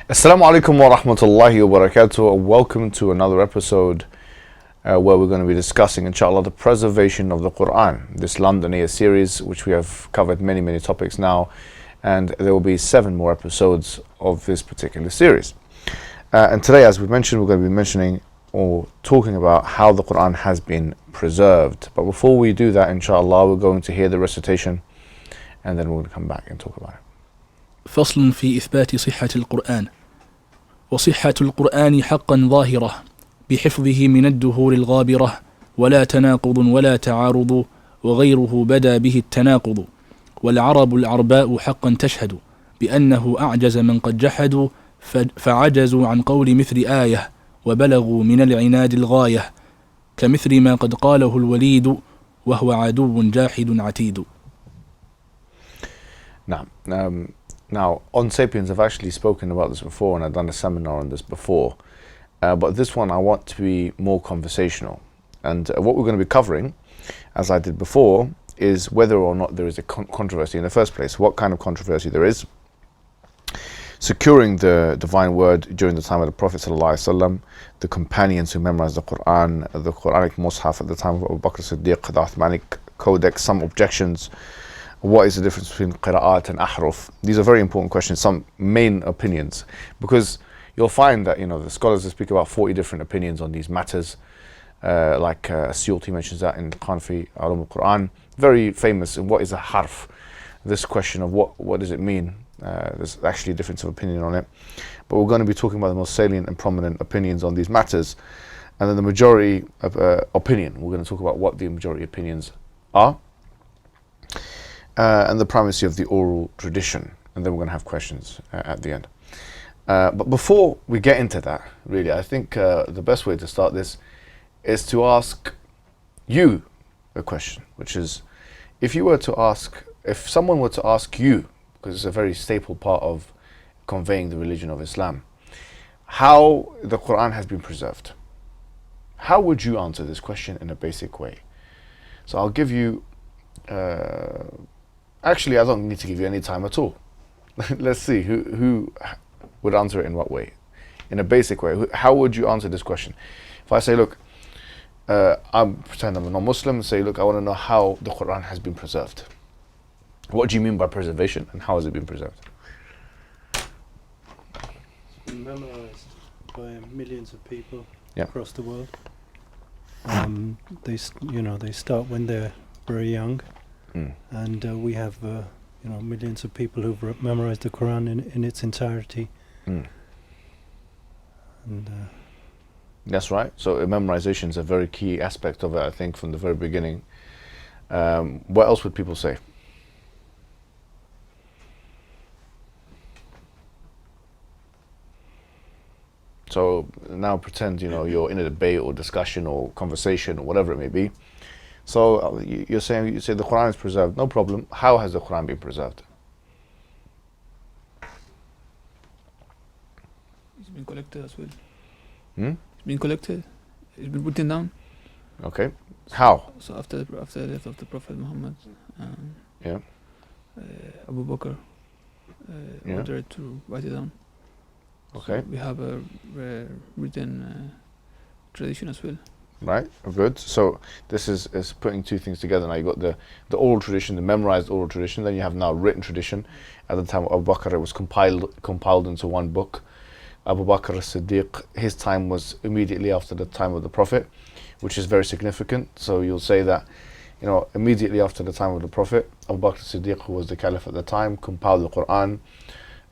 Assalamu alaikum wa rahmatullahi wa barakatuh. Welcome to another episode where we're going to be discussing, inshallah, the preservation of the Quran. This Londoniyyah series, which we have covered many topics now, and there will be 7 more episodes of this particular series. And today, as we mentioned, we're going to be mentioning or talking about how the Quran has been preserved. But before we do that, inshallah, we're going to hear the recitation, and then we're going to come back and talk about it. فصل في إثبات صحة القرآن. وصحة القرآن حقا ظاهرة بحفظه من الدهور الغابرة، ولا تناقض ولا تعارض، وغيره بدا به التناقض. والعرب العرباء حقا تشهد بأنه أعجز من قد جحدوا، فعجزوا عن قول مثل آية، وبلغوا من العناد الغاية، كمثل ما قد قاله الوليد، وهو عدو جاحد عتيد. Now, on Sapience, I've actually spoken about this before, and I've done a seminar on this before. But this one, I want to be more conversational. And what we're going to be covering, as I did before, is whether or not there is a controversy in the first place. What kind of controversy there is. Securing the divine word during the time of the Prophet ﷺ, the companions who memorized the Quran, the Quranic Mus'haf at the time of Abu Bakr Siddiq, the Uthmanic codex, some objections. What is the difference between qira'at and ahruf? These are very important questions, some main opinions, because you'll find that the scholars speak about 40 different opinions on these matters, like Suyuti mentions that in Qanfi Ulum al-Quran, very famous in what is a harf, this question of what does it mean. There's actually a difference of opinion on it, but we're going to be talking about the most salient and prominent opinions on these matters, and then the majority of opinion, we're going to talk about what the majority opinions are. And the primacy of the oral tradition, and then we're going to have questions at the end. But before we get into that, really, I think the best way to start this is to ask you a question, which is, if someone were to ask you, because it's a very staple part of conveying the religion of Islam, how the Quran has been preserved, how would you answer this question in a basic way? So I'll give you actually, I don't need to give you any time at all. Let's see who would answer it in what way. In a basic way, how would you answer this question? If I say, look, I pretend I'm a non-Muslim, say, look, I want to know how the Quran has been preserved. What do you mean by preservation, and how has it been preserved? It's been memorized by millions of people across the world. They start when they're very young. And we have millions of people who've memorized the Quran in its entirety. And that's right. So memorization is a very key aspect of it, I think, from the very beginning. What else would people say? So now pretend you're in a debate or discussion or conversation or whatever it may be. So you say the Quran is preserved, no problem. How has the Quran been preserved? It's been collected as well. It's been collected. It's been written down. Okay. How? So after the death of the Prophet Muhammad, Abu Bakr ordered to write it down. Okay. So we have a written tradition as well. Right, good. So this is putting two things together. Now you've got the oral tradition, the memorized oral tradition, then you have now written tradition. At the time of Abu Bakr, it was compiled into one book. Abu Bakr as-Siddiq, his time was immediately after the time of the Prophet, which is very significant. So you'll say that, immediately after the time of the Prophet, Abu Bakr as-Siddiq, who was the Caliph at the time, compiled the Quran,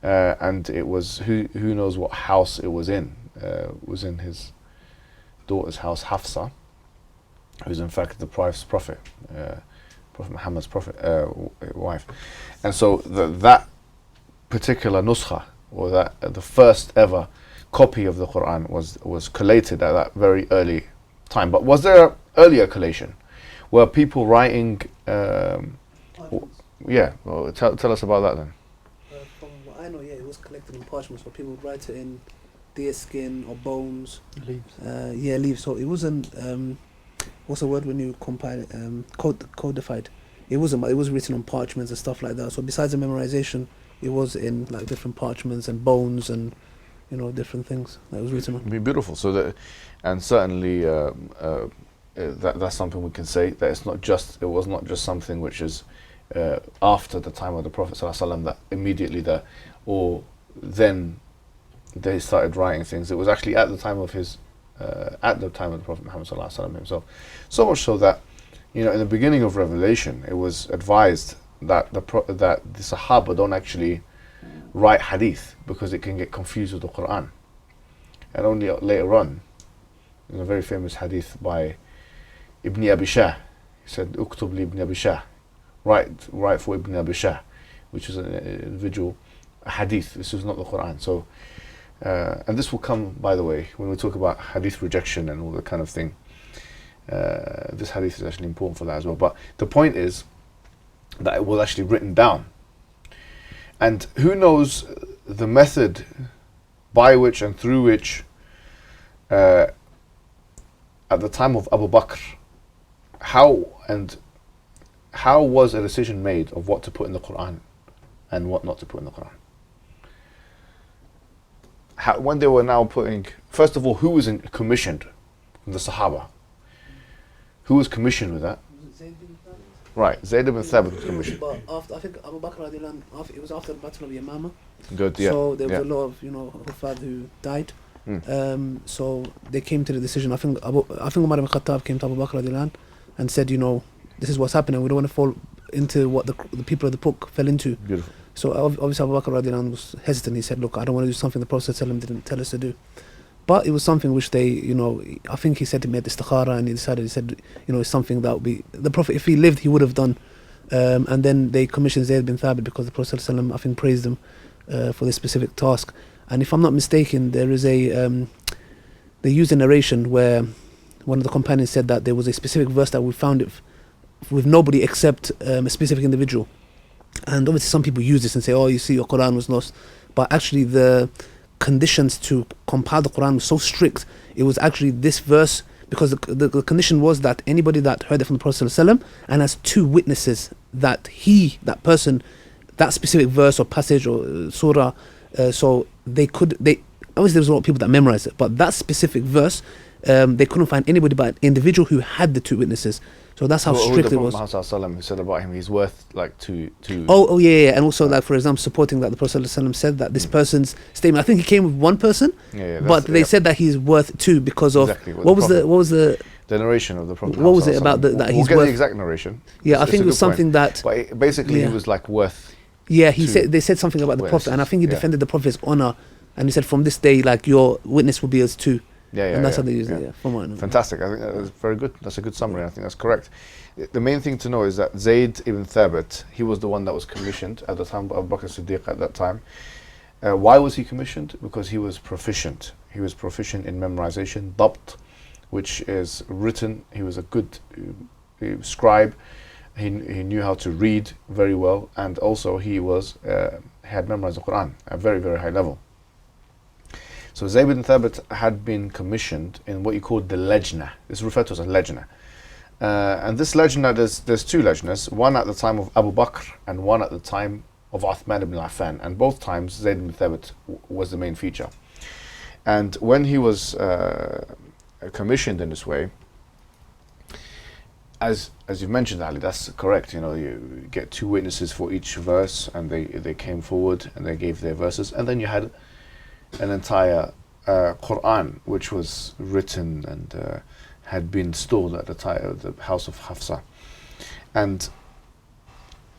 and it was, who knows what house it was in. It was in his daughter's house, Hafsa, who's in fact the Prophet Muhammad's wife. And so that particular nuskha, or the first ever copy of the Quran was collated at that very early time. But was there earlier collation? Were people writing? Well, tell us about that then. From what I know, it was collected in parchments, but people would write it in deer skin or bones. Leaves. Leaves. So it wasn't. What's the word when you compile it? Codified. It wasn't. It was written on parchments and stuff like that. So besides the memorization, it was in like different parchments and bones and different things that was written on. It'd be beautiful. So that, and certainly that's something we can say, that it was not just something which is after the time of the Prophet ﷺ, that immediately that, or then they started writing things. It was actually at the time of the Prophet Muhammad ﷺ himself. So much so that, in the beginning of Revelation, it was advised that the Sahaba don't actually write hadith because it can get confused with the Quran. And only later on, in a very famous hadith by Ibn Abi Shah, he said, "Uktub li Ibn Abi Shah," write for Ibn Abi Shah, which is an individual hadith. This is not the Quran. So, and this will come, by the way, when we talk about hadith rejection and all that kind of thing. This hadith is actually important for that as well. But the point is that it was actually written down. And who knows the method by which and through which, at the time of Abu Bakr, how was a decision made of what to put in the Quran and what not to put in the Quran? When they were now putting, first of all, who was commissioned from the Sahaba? Who was commissioned with that? Right, Zayd ibn Thabit was commissioned. But I think Abu Bakr, it was after the Battle of Yamama. Good, yeah. So there was a lot of Hufad who died. So they came to the decision. I think Umar ibn Khattab came to Abu Bakr and said, this is what's happening. We don't want to fall into what the people of the book fell into. Beautiful. So obviously Abu Bakr was hesitant. He said, look, I don't want to do something the Prophet didn't tell us to do. But it was something which they, I think he said he made istikhara, and he said, it's something that would be, the Prophet, if he lived, he would have done. And then they commissioned Zayd bin Thabit because the Prophet ﷺ, I think, praised him for this specific task. And if I'm not mistaken, there is they use a narration where one of the companions said that there was a specific verse that we found it with nobody except a specific individual. And obviously some people use this and say, oh, you see, your Quran was lost. But actually the conditions to compile the Quran was so strict. It was actually this verse, because the condition was that anybody that heard it from the Prophet ﷺ and has two witnesses that that specific verse or passage or surah, so obviously there was a lot of people that memorized it, but that specific verse, they couldn't find anybody but an individual who had the two witnesses. So that's how strict it was. The Prophet Muhammad said about him, he's worth like two. Oh yeah, and also like, for example, supporting that the Prophet ﷺ said that this person's statement. I think he came with one person, but they said that he's worth two because of what was the narration of the Prophet. What was it about that he's worth? We'll get the exact narration. Yeah, I think it was something that. But basically, he was like worth. Yeah, they said something about the Prophet, and I think he defended the Prophet's honor, and he said, from this day, like, your witness will be as two. And that's how they used it. Yeah, from what I know. Fantastic. I think that was very good. That's a good summary. I think that's correct. The main thing to know is that Zayd ibn Thabit, he was the one that was commissioned at the time of Abu Bakr Siddiq at that time. Why was he commissioned? Because he was proficient. He was proficient in memorization, dabt, which is written. He was a good scribe. He knew how to read very well, and also he had memorized the Quran at a very, very high level. So Zayd ibn Thabit had been commissioned in what you call the lejna. This is referred to as a lejna. And this lejna, there's two lejnas, one at the time of Abu Bakr and one at the time of Uthman ibn Affan. And both times Zayd ibn Thabit was the main feature. And when he was commissioned in this way, as you mentioned, Ali, that's correct. You get two witnesses for each verse, and they came forward and they gave their verses, and then you had an entire Quran which was written and had been stored at the house of Hafsa. And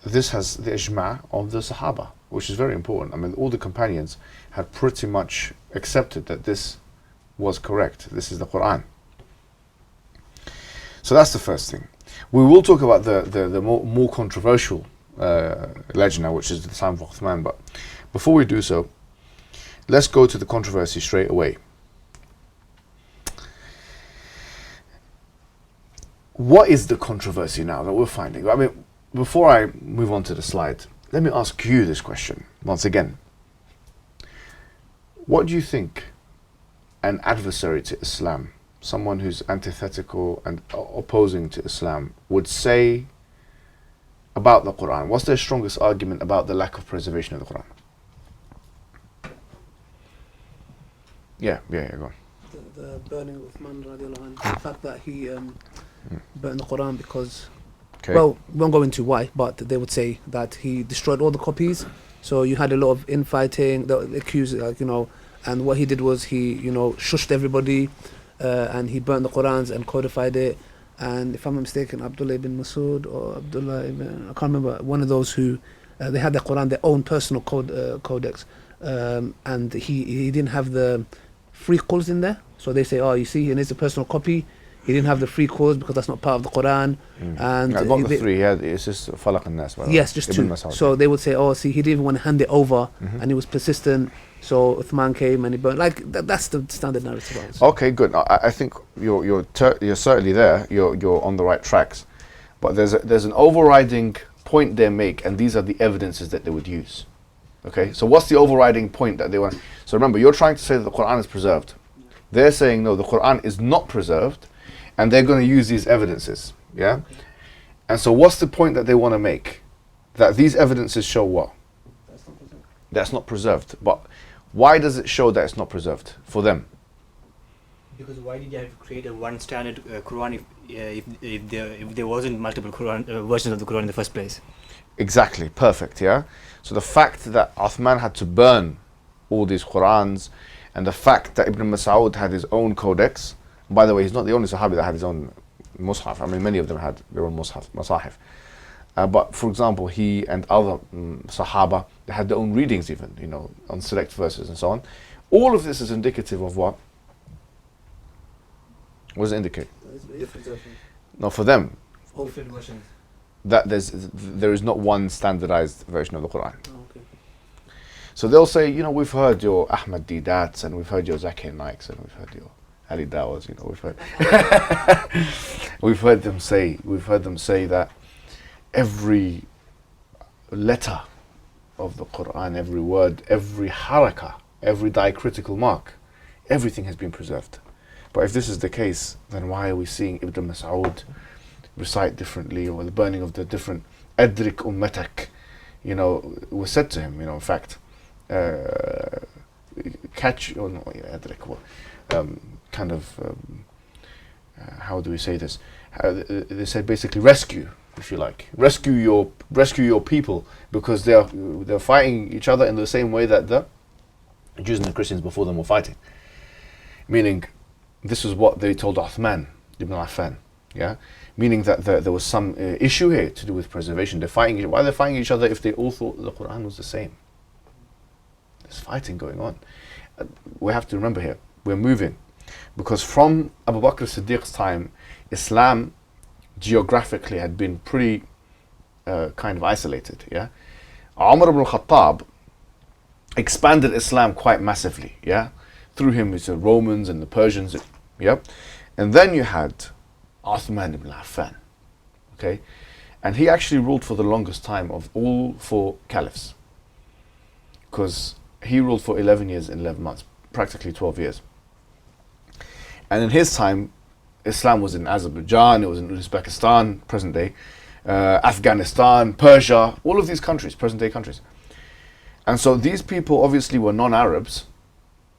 this has the ijma' of the Sahaba, which is very important. I mean, all the companions had pretty much accepted that this was correct. This is the Quran. So that's the first thing. We will talk about the more controversial lejna, which is the time of Uthman. But before we do so, let's go to the controversy straight away. What is the controversy now that we're finding? I mean, before I move on to the slide, let me ask you this question once again. What do you think an adversary to Islam, someone who's antithetical and opposing to Islam, would say about the Quran? What's their strongest argument about the lack of preservation of the Quran? Yeah, go on. The burning of Uthman radiallahu anhu, the fact that he burned the Quran because, well, we won't go into why, but they would say that he destroyed all the copies. So you had a lot of infighting, the accused, and what he did was he, shushed everybody, and he burnt the Qurans and codified it. And if I'm not mistaken, Abdullah ibn Masud or Abdullah ibn, I can't remember, one of those who, they had the Quran, their own personal codex, and he didn't have the free calls in there. So they say, oh, you see, and it's a personal copy. He didn't have the free calls because that's not part of the Quran. And not the three. It's just Falaq and Nas. Yes, just two. So they would say, oh, see, he didn't even want to hand it over, and he was persistent. So Uthman came and he burned. Like that's the standard narrative. Okay, good. I think you're certainly there. You're on the right tracks, but there's an overriding point they make, and these are the evidences that they would use. Okay, so what's the overriding point that they want? So remember, you're trying to say that the Quran is preserved. They're saying no, the Quran is not preserved, and they're going to use these evidences. Yeah, and so what's the point that they want to make? That these evidences show what? That's not preserved. But why does it show that it's not preserved for them? Because why did you have to create a one standard Quran if there wasn't multiple Quran versions of the Quran in the first place? Exactly, perfect. Yeah. So the fact that Uthman had to burn all these Qurans, and the fact that Ibn Mas'ud had his own codex. By the way, he's not the only Sahabi that had his own mushaf. I mean, many of them had their own masahif. But for example, he and other Sahaba, they had their own readings even, on select verses and so on. All of this is indicative of what? What does it indicate? No, for them. Different versions. That there is not one standardized version of the Quran. Oh, okay. So they'll say, we've heard your Ahmad Didats, and we've heard your Zakir Naiks, and we've heard your Ali Dawas, we've heard them say that every letter of the Quran, every word, every harakah, every diacritical mark, everything has been preserved. But if this is the case, then why are we seeing Ibn Mas'ud recite differently, or the burning of the different Adrik Ummatak, was said to him, in fact, catch, or no, Adrik, how do we say this? They said basically rescue, if you like, rescue your people, because they're fighting each other in the same way that the Jews and the Christians before them were fighting. Meaning, this is what they told Uthman ibn Affan. Yeah, meaning that there was some issue here to do with preservation. They're fighting. Why are they fighting each other if they all thought the Quran was the same? There's fighting going on. We have to remember here, we're moving. Because from Abu Bakr as-Siddiq's time, Islam geographically had been pretty kind of isolated. Yeah, Umar ibn al-Khattab expanded Islam quite massively. Yeah, through him it's the Romans and the Persians. Yeah, and then you had Uthman ibn Affan. Okay, and he actually ruled for the longest time of all four caliphs, because he ruled for 11 years and 11 months, practically 12 years. And in his time, Islam was in Azerbaijan, it was in Uzbekistan, present day, Afghanistan, Persia, all of these countries, present day countries. And so these people obviously were non-Arabs,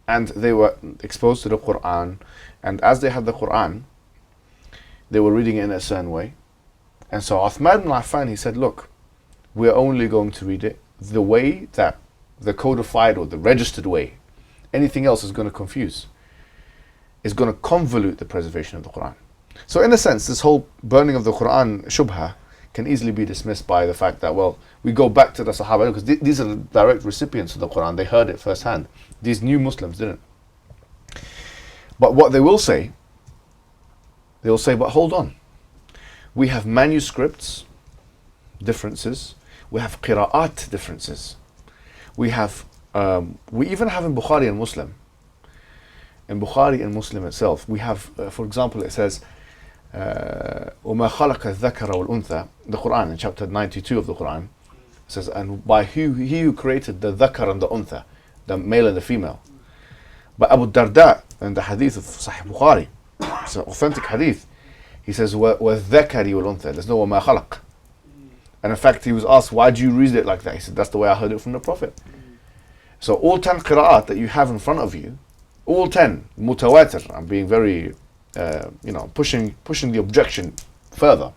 and they were exposed to the Quran, and as they had the Quran, they were reading it in a certain way. And so Uthman ibn Affan, he said, look, we're only going to read it the way that the codified or the registered way. Anything else is going to confuse. Is going to convolute the preservation of the Quran. So in a sense, this whole burning of the Quran shubha can easily be dismissed by the fact that, well, we go back to the Sahaba, because these are the direct recipients of the Quran. They heard it firsthand. These new Muslims didn't. But what they will say, but hold on. We have manuscripts differences. We have qira'at differences. We even have in Bukhari and Muslim. In Bukhari and Muslim itself, we have, for example, it says, وَمَا خَلَقَ الذَّكَرَ وَالْأُنْثَى, the Quran, in chapter 92 of the Quran, it says, and by he who created the dhakar and the untha, the male and the female. But Abu Darda, in the hadith of Sahih Bukhari, it's an authentic hadith, he says, وَالذَّكَرِ وَالْأُنْثَى, there's no وَمَا خَلَقَ. And in fact, he was asked, why do you read it like that? He said, that's the way I heard it from the Prophet. So all 10 qira'at that you have in front of you, all 10 mutawatir. I'm being very, pushing the objection further.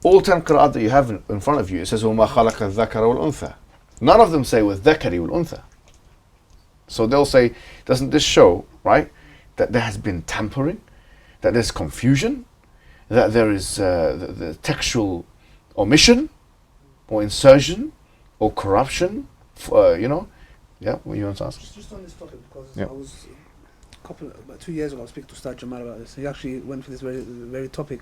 All 10 qira'at that you have in front of you, it says وَمَا خَلَقَ الذَّكَرَ وَالْأُنْثَى. None of them say with ذَكَرِ وَالْأُنْثَى. So they'll say, doesn't this show, right, that there has been tampering, that there's confusion, that there is the textual omission or insertion or corruption, Yeah, what you want to ask? Just on this topic, because Yeah. I was about 2 years ago, I was speaking to Ustad Jamal about this. He actually went for this very topic.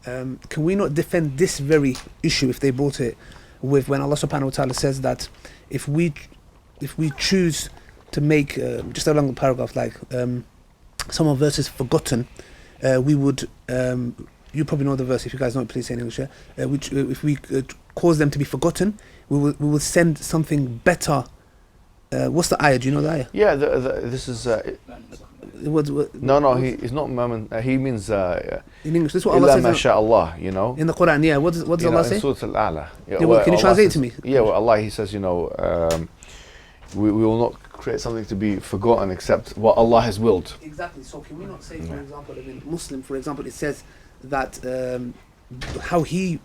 Can we not defend this very issue if they brought it with when Allah subhanahu wa ta'ala says that if we choose to make just along the paragraph, like some of verses forgotten, we would you probably know the verse. If you guys know it, please say in English. Which if we cause them to be forgotten, we will send something better. What's the ayah? Do you know the ayah? Yeah, this is. No, he's not Muhammad. He means. In English, this is what Allah says. Mashallah, in the Quran. Yeah, what does Allah say? In Surah Al-A'la. Can you translate it to me? Yeah, well, Allah, He says, we will not create something to be forgotten except what Allah has willed. Exactly. So can we not say, for example, in Muslim, for example, it says that how he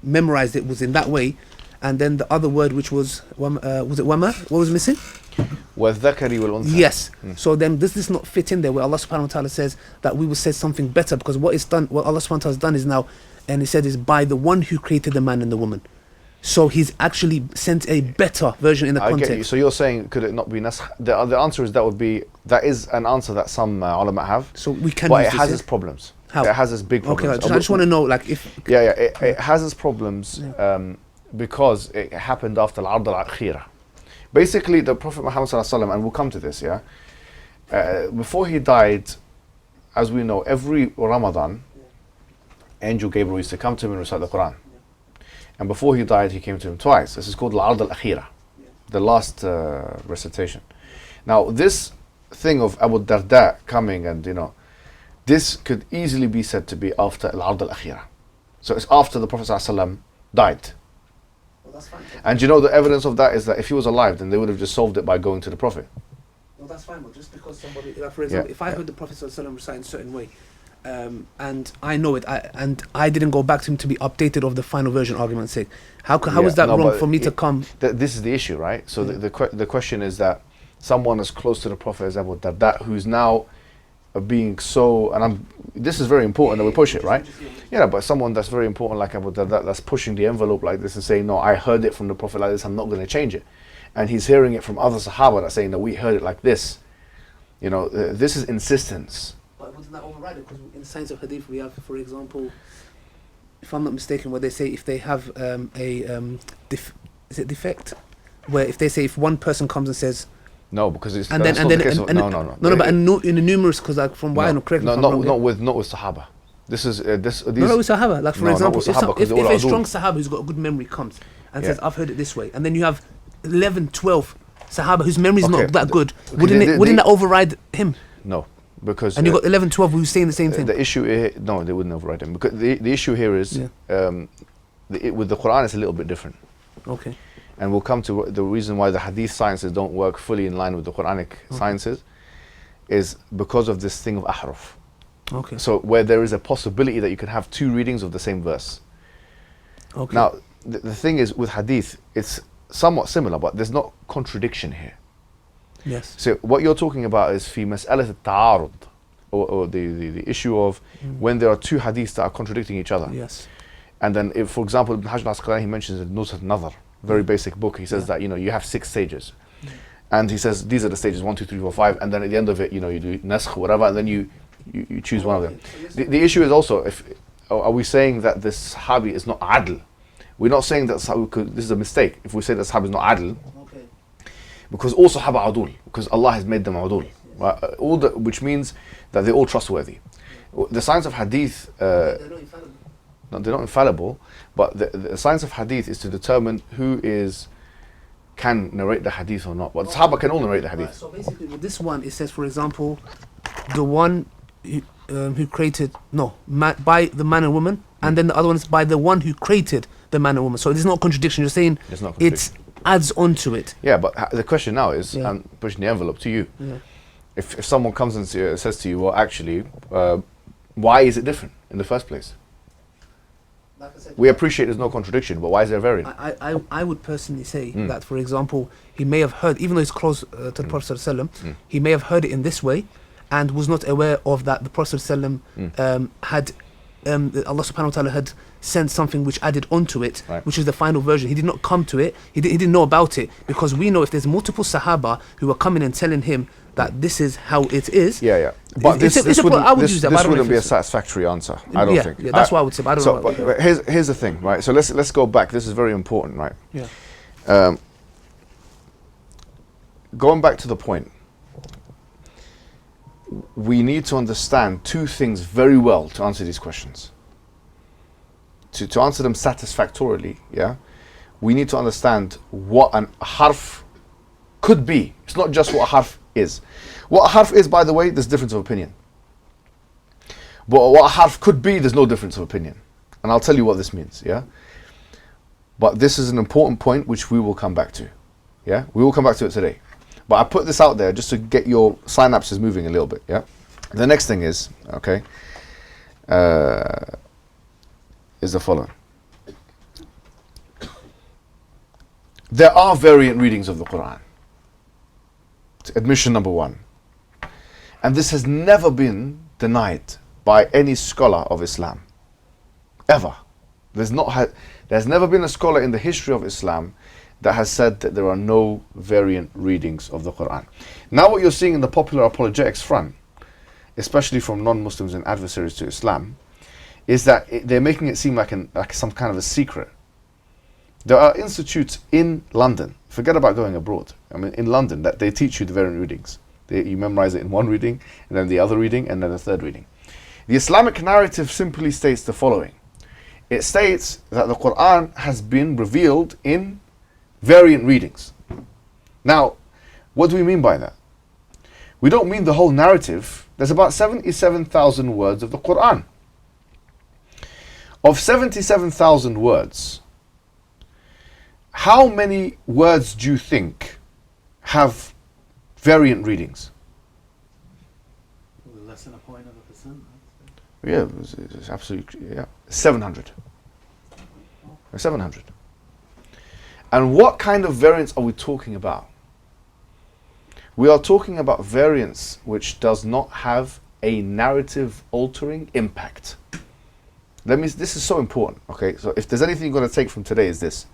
memorized it was in that way, and then the other word, which was it wama? What was missing? وَالذَّكَرِ وَالْأُنْثَى. Yes. So then does this not fit in there where Allah subhanahu wa ta'ala says that we will say something better, because what Allah subhanahu wa ta'ala has done is now, and He said is by the one who created the man and the woman. So He's actually sent a better version in the context. I get you. So you're saying, could it not be naskh? The answer is that is an answer that some ulama have. So we can but use it has this, its problems. How? It has its big problems. Okay, I just want to know, like, if... It has its problems because it happened after al-ard al-akhira. Basically, the Prophet Muhammad sallallahu alaihi wasallam, and we'll come to this, before he died, as we know, every Ramadan, Angel Gabriel used to come to him and recite the Quran. And before he died, he came to him twice. This is called al-ard al-akhira, the last recitation. Now, this thing of Abu Darda coming and, this could easily be said to be after al-ard al-akhira. So it's after the Prophet sallallahu alaihi wasallam died. That's fine. And the evidence of that is that if he was alive, then they would have just solved it by going to the Prophet. No, that's fine, but just because somebody, like for example, if I heard the Prophet ﷺ recite in a certain way, and I know it, and I didn't go back to him to be updated of the final version, argument's sake, how is that wrong for me to come? This is the issue, right? So the question is that someone as close to the Prophet as Abu Darda, who's now being so, and this is very important that we push it, right? Yeah, but someone that's very important like Abu Darda, that's pushing the envelope like this and saying, no, I heard it from the Prophet like this, I'm not going to change it. And he's hearing it from other Sahaba that saying that we heard it like this. This is insistence. But wouldn't that override it? Because in the science of Hadith we have, for example, if I'm not mistaken, where they say if they have is it defect? Where if they say if one person comes and says, no, because it's no, but in the numerous, because like from why I know correct. Not with Sahaba. This is these. No, with Sahaba. Like for example, if a strong Sahaba who's got a good memory comes and says, "I've heard it this way," and then you have 11, 12 Sahaba whose memory is not that good, wouldn't that override him? No, because you got 11, 12 who's saying the same thing. The issue, no, they wouldn't override him because the issue here is with the Quran it's a little bit different. Okay. And we'll come to the reason why the Hadith sciences don't work fully in line with the Quranic sciences is because of this thing of ahruf. Okay. So where there is a possibility that you can have two readings of the same verse. Okay. Now, the thing is with Hadith, it's somewhat similar, but there's not contradiction here. Yes. So what you're talking about is fi mas'alat al-ta'arud, or the issue of when there are two hadiths that are contradicting each other. Yes. And then, if, for example, Ibn Hajar al-Asqalani, he mentions in Nuzhat Nazar, very basic book. He says that you have 6 stages, and he says these are the stages 1, 2, 3, 4, 5, and then at the end of it, you do naskh, whatever, and then you choose one of them. The issue is also, are we saying that this Sahabi is not adl? We're not saying that this is a mistake if we say that Sahabi is not adl, because all Sahaba adul, because Allah has made them adul, right? Which means that they're all trustworthy. The science of Hadith. No, they're not infallible, but the science of hadith is to determine who can narrate the hadith or not. But the Sahaba can all narrate the hadith. Right, so basically with this one, it says, for example, the one who created, by the man and woman, and then the other one is by the one who created the man and woman. So there's no contradiction. You're saying adds on to it. Yeah, but the question now is, Yeah. I'm pushing the envelope to you. Yeah. If someone comes and says to you, well, actually, why is it different in the first place? Like I said, We appreciate there's no contradiction, but why is there a variant? I would personally say that, for example, he may have heard, even though he's close to the Prophet ﷺ, he may have heard it in this way and was not aware of that the Prophet ﷺ had, Allah subhanahu wa ta'ala had sent something which added onto it, Right. which is the final version. He did not come to it, he didn't know about it, because we know if there's multiple Sahaba who are coming and telling him that this is how it is. Yeah, yeah. But It's this a- wouldn't, I would this, use that, this but I don't know wouldn't if be a it's- satisfactory answer, I don't think. Yeah, that's what I would say, but I don't so, know. but here's the thing, right? So let's go back. This is very important, right? Yeah. Going back to the point, we need to understand two things very well to answer these questions. To answer them satisfactorily, yeah, we need to understand what a harf could be. It's not just what a harf is. What a harf is, by the way, there's difference of opinion. But what a harf could be, there's no difference of opinion. And I'll tell you what this means, yeah? But this is an important point which we will come back to. Yeah? We will come back to it today. But I put this out there just to get your synapses moving a little bit, yeah? The next thing is, okay, is the following. There are variant readings of the Quran. It's admission number one. And this has never been denied by any scholar of Islam. Ever. There's never been a scholar in the history of Islam that has said that there are no variant readings of the Quran. Now what you're seeing in the popular apologetics front, especially from non-Muslims and adversaries to Islam, is that they're making it seem like some kind of a secret. There are institutes in London, forget about going abroad, I mean in London, that they teach you the variant readings. You memorize it in one reading, and then the other reading, and then the third reading. The Islamic narrative simply states the following. It states that the Quran has been revealed in variant readings. Now, what do we mean by that? We don't mean the whole narrative. There's about 77,000 words of the Quran. Of 77,000 words, how many words do you think have variant readings? Less than 0.1%. Yeah, it's absolutely, yeah. 700. 700. And what kind of variants are we talking about? We are talking about variants which does not have a narrative altering impact. This is so important, okay? So if there's anything you're going to take from today is this.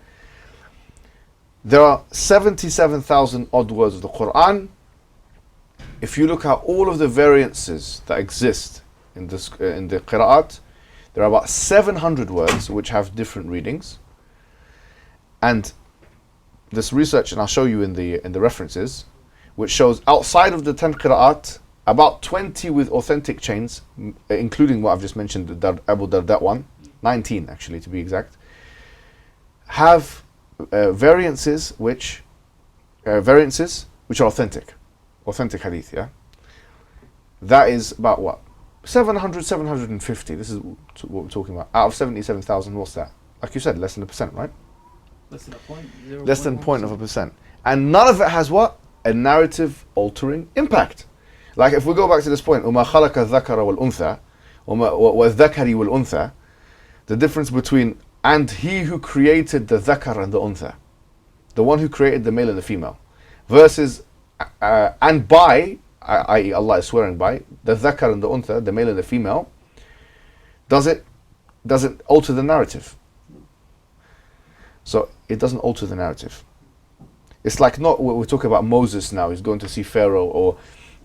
There are 77,000 odd words of the Quran. If you look at all of the variances that exist in the qira'at, there are about 700 words which have different readings. And this research, and I'll show you in the references, which shows outside of the 10 qira'at, about 20 with authentic chains, including what I've just mentioned, the Abu Darda one, 19 actually to be exact, have variances which are authentic hadith, yeah? That is about what? 700, 750, this is what we're talking about. Out of 77,000, what's that? Like you said, less than 1%, right? Less than a point. Less than 0.1%. And none of it has what? A narrative altering impact. Like if we go back to this point, وَمَا خَلَقَ الذَّكَرَ وَالْأُنْثَى وَالذَّكَرِ وَالْأُنْثَى, the difference between and he who created the dhakar and the untha, the one who created the male and the female, versus and by, i.e. Allah is swearing by, the dhakar and the untha, the male and the female, doesn't alter the narrative. So it doesn't alter the narrative. It's like not we're talking about Moses now, he's going to see Pharaoh,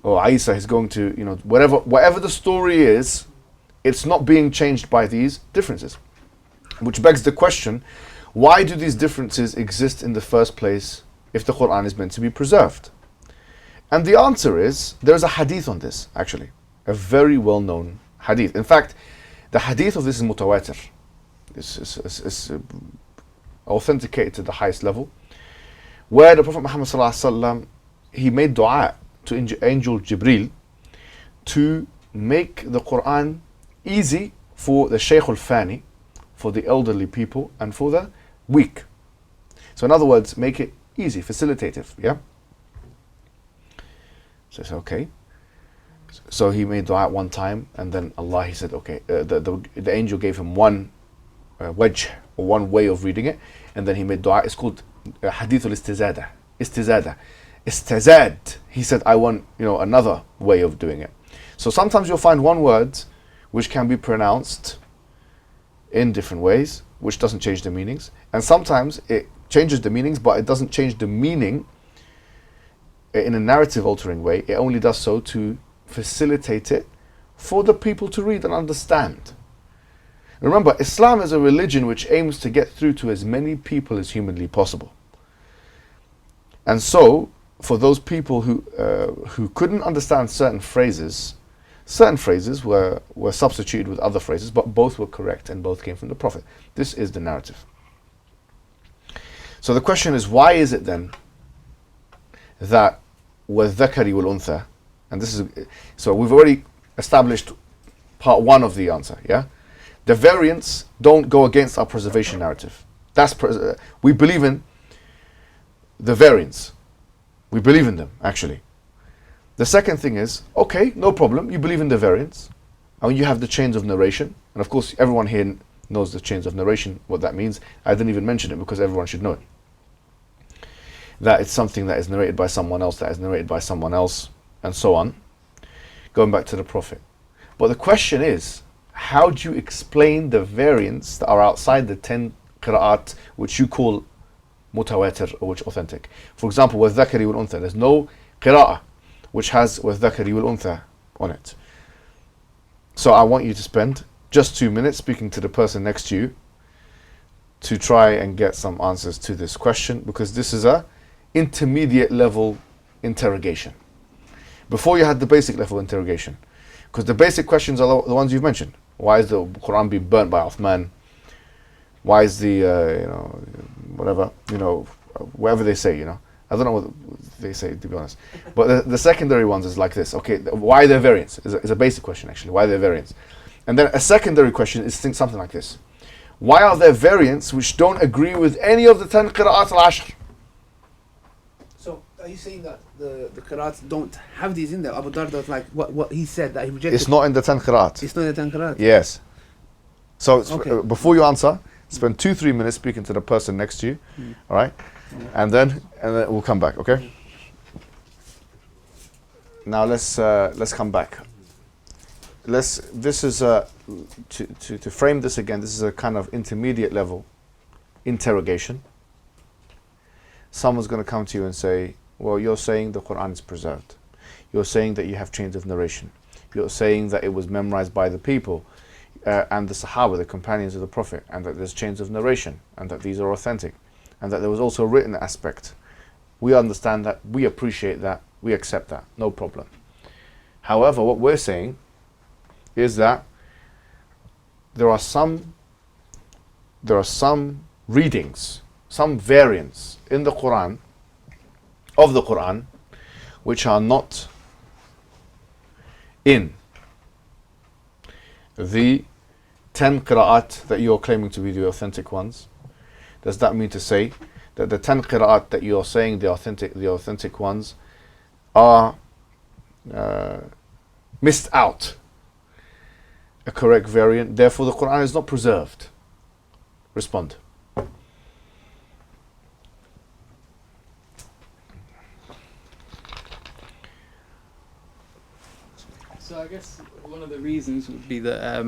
or Isa, he's going to, whatever the story is, it's not being changed by these differences. Which begs the question, why do these differences exist in the first place if the Quran is meant to be preserved? And the answer is, there's a hadith on this, actually. A very well-known hadith. In fact, the hadith of this is mutawatir. It's authenticated to the highest level. Where the Prophet Muhammad ﷺ, he made dua to Angel Jibreel to make the Quran easy for the Shaykh al-Fani, for the elderly people, and for the weak. So in other words, make it easy, facilitative, yeah? So I said, okay. So he made dua one time, and then Allah, he said, okay, the angel gave him one wajh, or one way of reading it, and then he made dua. It's called hadith al-istizada. Istizad. He said, I want, another way of doing it. So sometimes you'll find one word which can be pronounced in different ways, which doesn't change the meanings. And sometimes it changes the meanings, but it doesn't change the meaning in a narrative altering way. It only does so to facilitate it for the people to read and understand. Remember, Islam is a religion which aims to get through to as many people as humanly possible. And so, for those people who couldn't understand certain phrases were substituted with other phrases, but both were correct and both came from the Prophet. This is the narrative. So the question is, why is it then that وَالذَّكَرِ وَالْأُنْثَى, and this is, so we've already established part one of the answer, yeah? The variants don't go against our preservation narrative. We believe in the variants. We believe in them, actually. The second thing is, okay, no problem, you believe in the variants, and you have the chains of narration, and of course everyone here knows the chains of narration, what that means. I didn't even mention it because everyone should know it. That it's something that is narrated by someone else, that is narrated by someone else, and so on, going back to the Prophet. But the question is, how do you explain the variants that are outside the 10 qira'at, which you call mutawatir, or which authentic? For example, وَالذَّكَرِ وَالْأُنْثَى, there's no qira'ah which has وَالذَّكَرِ وَالْأُنْثَى on it. So I want you to spend just 2 minutes speaking to the person next to you to try and get some answers to this question, because this is a intermediate level interrogation. Before you had the basic level interrogation, because the basic questions are the ones you've mentioned. Why is the Quran being burnt by Uthman? Why is the whatever they say, I don't know what they say, to be honest. But the secondary ones is like this. Okay, why are there variants? Is a basic question, actually. Why are there variants? And then a secondary question is something like this. Why are there variants which don't agree with any of the 10 qira'at al-ashr? So, are you saying that the qira'ats don't have these in there? Abu Darda, like what he said, that he rejected? It's not in the 10 qira'at. It's not in the 10 qira'at? Yes. So, Okay. Before you answer, spend 2-3 minutes speaking to the person next to you, all right? And then we'll come back, okay? Now let's come back. This is to frame this again. This is a kind of intermediate level interrogation. Someone's going to come to you and say, "Well, you're saying the Quran is preserved. You're saying that you have chains of narration. You're saying that it was memorized by the people and the Sahaba, the companions of the Prophet, and that there's chains of narration, and that these are authentic, and that there was also a written aspect. We understand that. We appreciate that. We accept that. No problem. However, what we're saying is that there are some readings, some variants in the Quran, of the Quran, which are not in the 10 qira'at that you're claiming to be the authentic ones. Does that mean to say that the 10 qira'at that you're saying the authentic ones are missed out a correct variant, therefore the Quran is not preserved? Respond. So I guess one of the reasons would be that,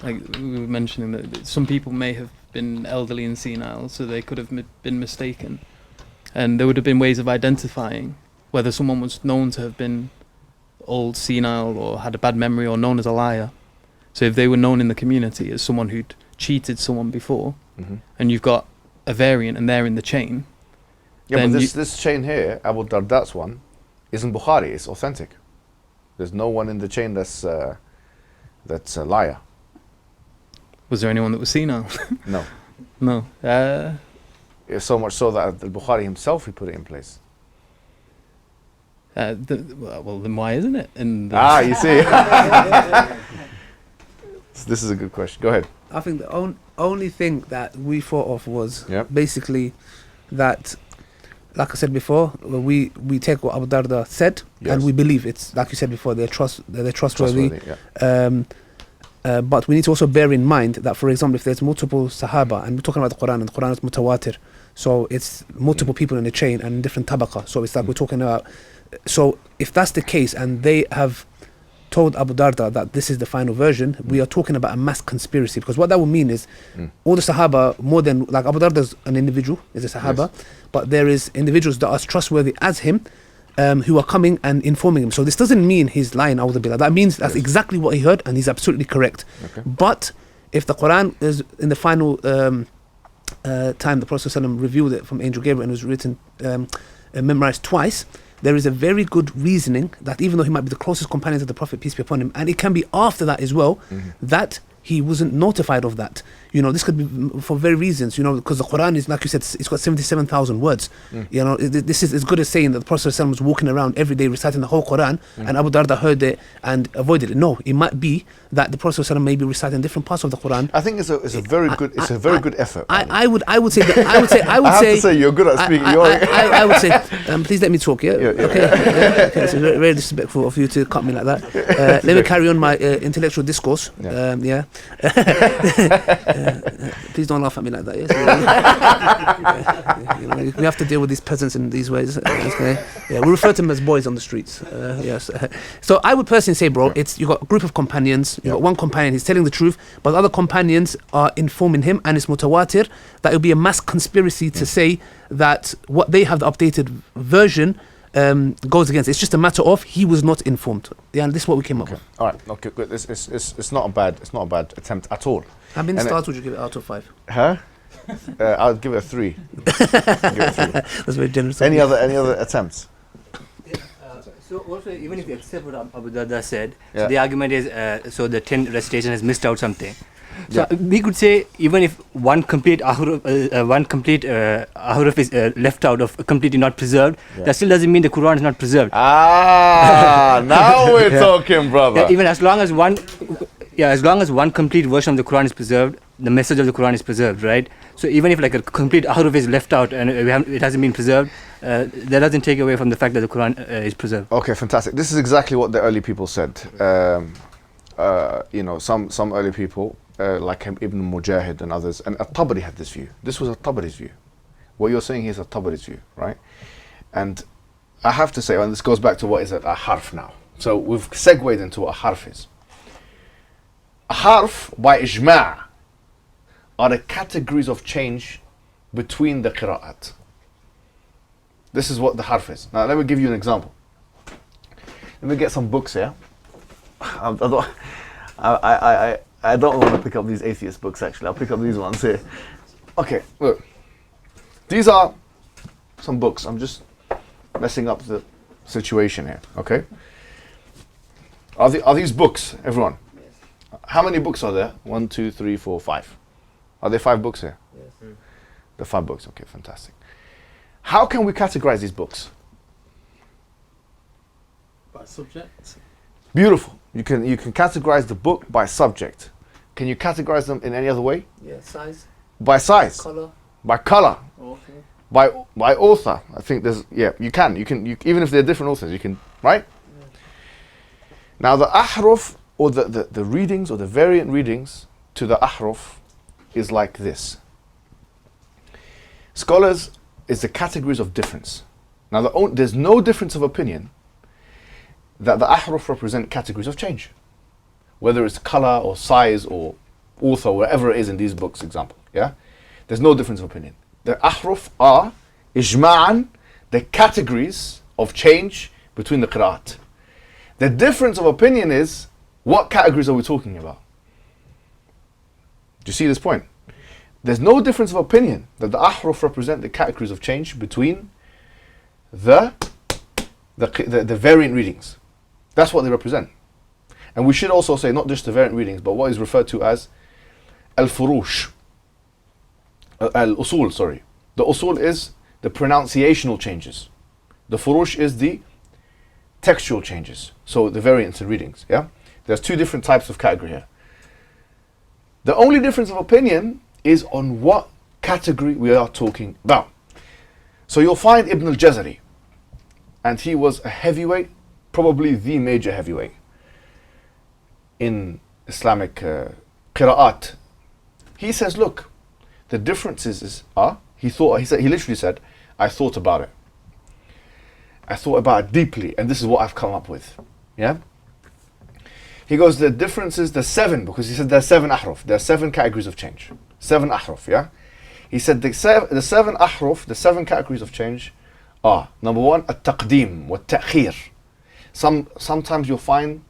like we were mentioning, that some people may have been elderly and senile, so they could have been mistaken, and there would have been ways of identifying whether someone was known to have been old, senile, or had a bad memory, or known as a liar. So if they were known in the community as someone who'd cheated someone before, and you've got a variant and they're in the chain. Yeah, but this chain here, Abu Darda's one, isn't Bukhari, it's authentic. There's no one in the chain that's a liar. Was there anyone that was senile? No. No. It's so much so that Bukhari himself, he put it in place. Well, then why isn't it? You see. This is a good question. Go ahead. I think the only thing that we thought of was Yep. basically that, like I said before, we take what Abu Darda said Yes. and we believe it's, like you said before, they're trustworthy. Yeah. But we need to also bear in mind that, for example, if there's multiple Sahaba, and we're talking about the Quran, and the Quran is mutawatir, so it's multiple people in a chain and different tabaqa. So it's like we're talking about. So if that's the case, and they have told Abu Darda that this is the final version, we are talking about a mass conspiracy, because what that would mean is all the Sahaba, more than, like Abu Darda is an individual, is a Sahaba, but there is individuals that are as trustworthy as him, who are coming and informing him. So this doesn't mean he's lying, A'udhu Billah. That means that's exactly what he heard and he's absolutely correct. Okay. But if the Quran is in the final time the Prophet ﷺ revealed it from Angel Gabriel and it was written, memorized twice, there is a very good reasoning that even though he might be the closest companion of the Prophet, peace be upon him, and it can be after that as well, that he wasn't notified of that. You know, this could be for very reasons, you know, because the Quran is, like you said, it's got 77,000 words. You know, this is as good as saying that the Prophet ﷺ was walking around every day reciting the whole Quran and Abu Darda heard it and avoided it. No, it might be that the Prophet ﷺ may be reciting different parts of the Quran. I think it's a very good effort. I would say that I have to say you're good at speaking. I would say, please let me talk. Yeah, okay. It's very disrespectful of you to cut me like that. Let me carry on my intellectual discourse. Yeah. Please don't laugh at me like that. Yes. You know, we have to deal with these peasants in these ways. Okay. Yeah, we refer to them as boys on the streets. Yes. So I would personally say, bro, it's you got a group of companions. You got one companion. He's telling the truth, but the other companions are informing him, and it's mutawatir that it will be a mass conspiracy to say that what they have, the updated version, goes against. It's just a matter of he was not informed. Yeah, and this is what we came up with. All right. Okay. Good. It's not a bad attempt at all. How many stars would you give it out of 5? Huh? I'll give it a 3. That's very generous. Any other attempts? So also, even if you accept what Abu Darda said, so the argument is so the 10 recitation has missed out something. So we could say even if one complete ahruf is left out of completely not preserved, that still doesn't mean the Quran is not preserved. Now we're talking, brother. Even as long as one complete version of the Quran is preserved, the message of the Quran is preserved, right? So even if like a complete ahruf is left out and it hasn't been preserved, that doesn't take away from the fact that the Quran is preserved. Okay, fantastic. This is exactly what the early people said. You know, some early people, like Ibn Mujahid and others, and At-Tabari had this view. This was At-Tabari's view. What you're saying here is At-Tabari's view, right? And I have to say, and this goes back to what is a harf now. So we've segued into what a harf is. A harf, by ijma', are the categories of change between the qira'at. This is what the harf is. Now let me give you an example. Let me get some books here. I don't want to pick up these atheist books actually. I'll pick up these ones here. Okay, look. These are some books. I'm just messing up the situation here, okay? Are these books, everyone? Yes. How many books are there? 1, 2, 3, 4, 5. Are there 5 books here? Yes. There are 5 books, okay, fantastic. How can we categorize these books? By subject. Beautiful. You can categorize the book by subject. Can you categorize them in any other way? Yeah, size. By size. Color. By color. Okay. By author. I think there's you can even if they're different authors, you can, right? Yeah. Now the ahruf, or the readings or the variant readings to the ahruf is like this. Scholars is the categories of difference. Now there's no difference of opinion that the ahruf represent categories of change, whether it's color or size or author, whatever it is in these books, example. Yeah, there's no difference of opinion. The ahruf are ijma'an, the categories of change between the qira'at. The difference of opinion is what categories are we talking about? Do you see this point? There's no difference of opinion that the ahruf represent the categories of change between the variant readings. That's what they represent. And we should also say not just the variant readings, but what is referred to as al-furush. Al-usul, sorry. The usul is the pronunciational changes. The furush is the textual changes. So the variants and readings, yeah? There's 2 different types of category here. The only difference of opinion is on what category we are talking about. So you'll find Ibn al-Jazari, and he was a heavyweight, probably the major heavyweight in Islamic qira'at. He says, look, the differences are, he literally said, I thought about it. I thought about it deeply, and this is what I've come up with. Yeah? He goes, the differences, the 7, because he said there are 7 ahruf, there are 7 categories of change. 7 ahruf, yeah? He said the 7 ahruf, the 7 categories of change are, number 1, at-taqdeem wa-ta'khir. Sometimes you'll find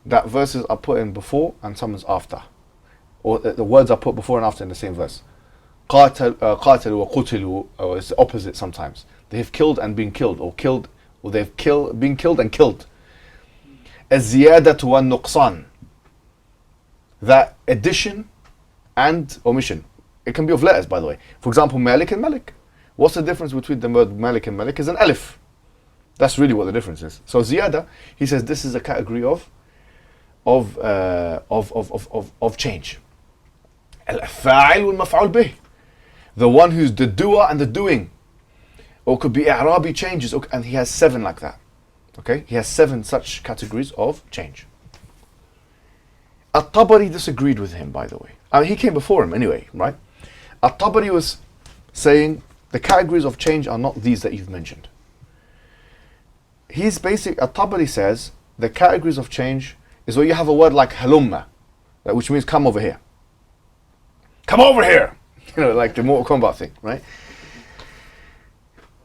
that verses are put in before and some is after. Or the words are put before and after in the same verse. قاتلوا وقتلوا, or it's the opposite sometimes. They have killed and been killed, or they've been killed and killed. الزيادة والنقصان, that addition and omission. It can be of letters, by the way. For example, Malik and Malik. What's the difference between the word Malik and Malik? Is an alif. That's really what the difference is. So ziyada, he says this is a category of change. Al-fa'il wal-maf'ul bih. The one who's the doer and the doing. Or it could be i'rabi changes, and he has 7 like that. Okay? He has 7 such categories of change. At-Tabari disagreed with him, by the way. I mean, he came before him anyway, right? At-Tabari was saying the categories of change are not these that you've mentioned. At-Tabari says the categories of change is where you have a word like halumma, which means come over here. Come over here! You know, like the Mortal Kombat thing, right?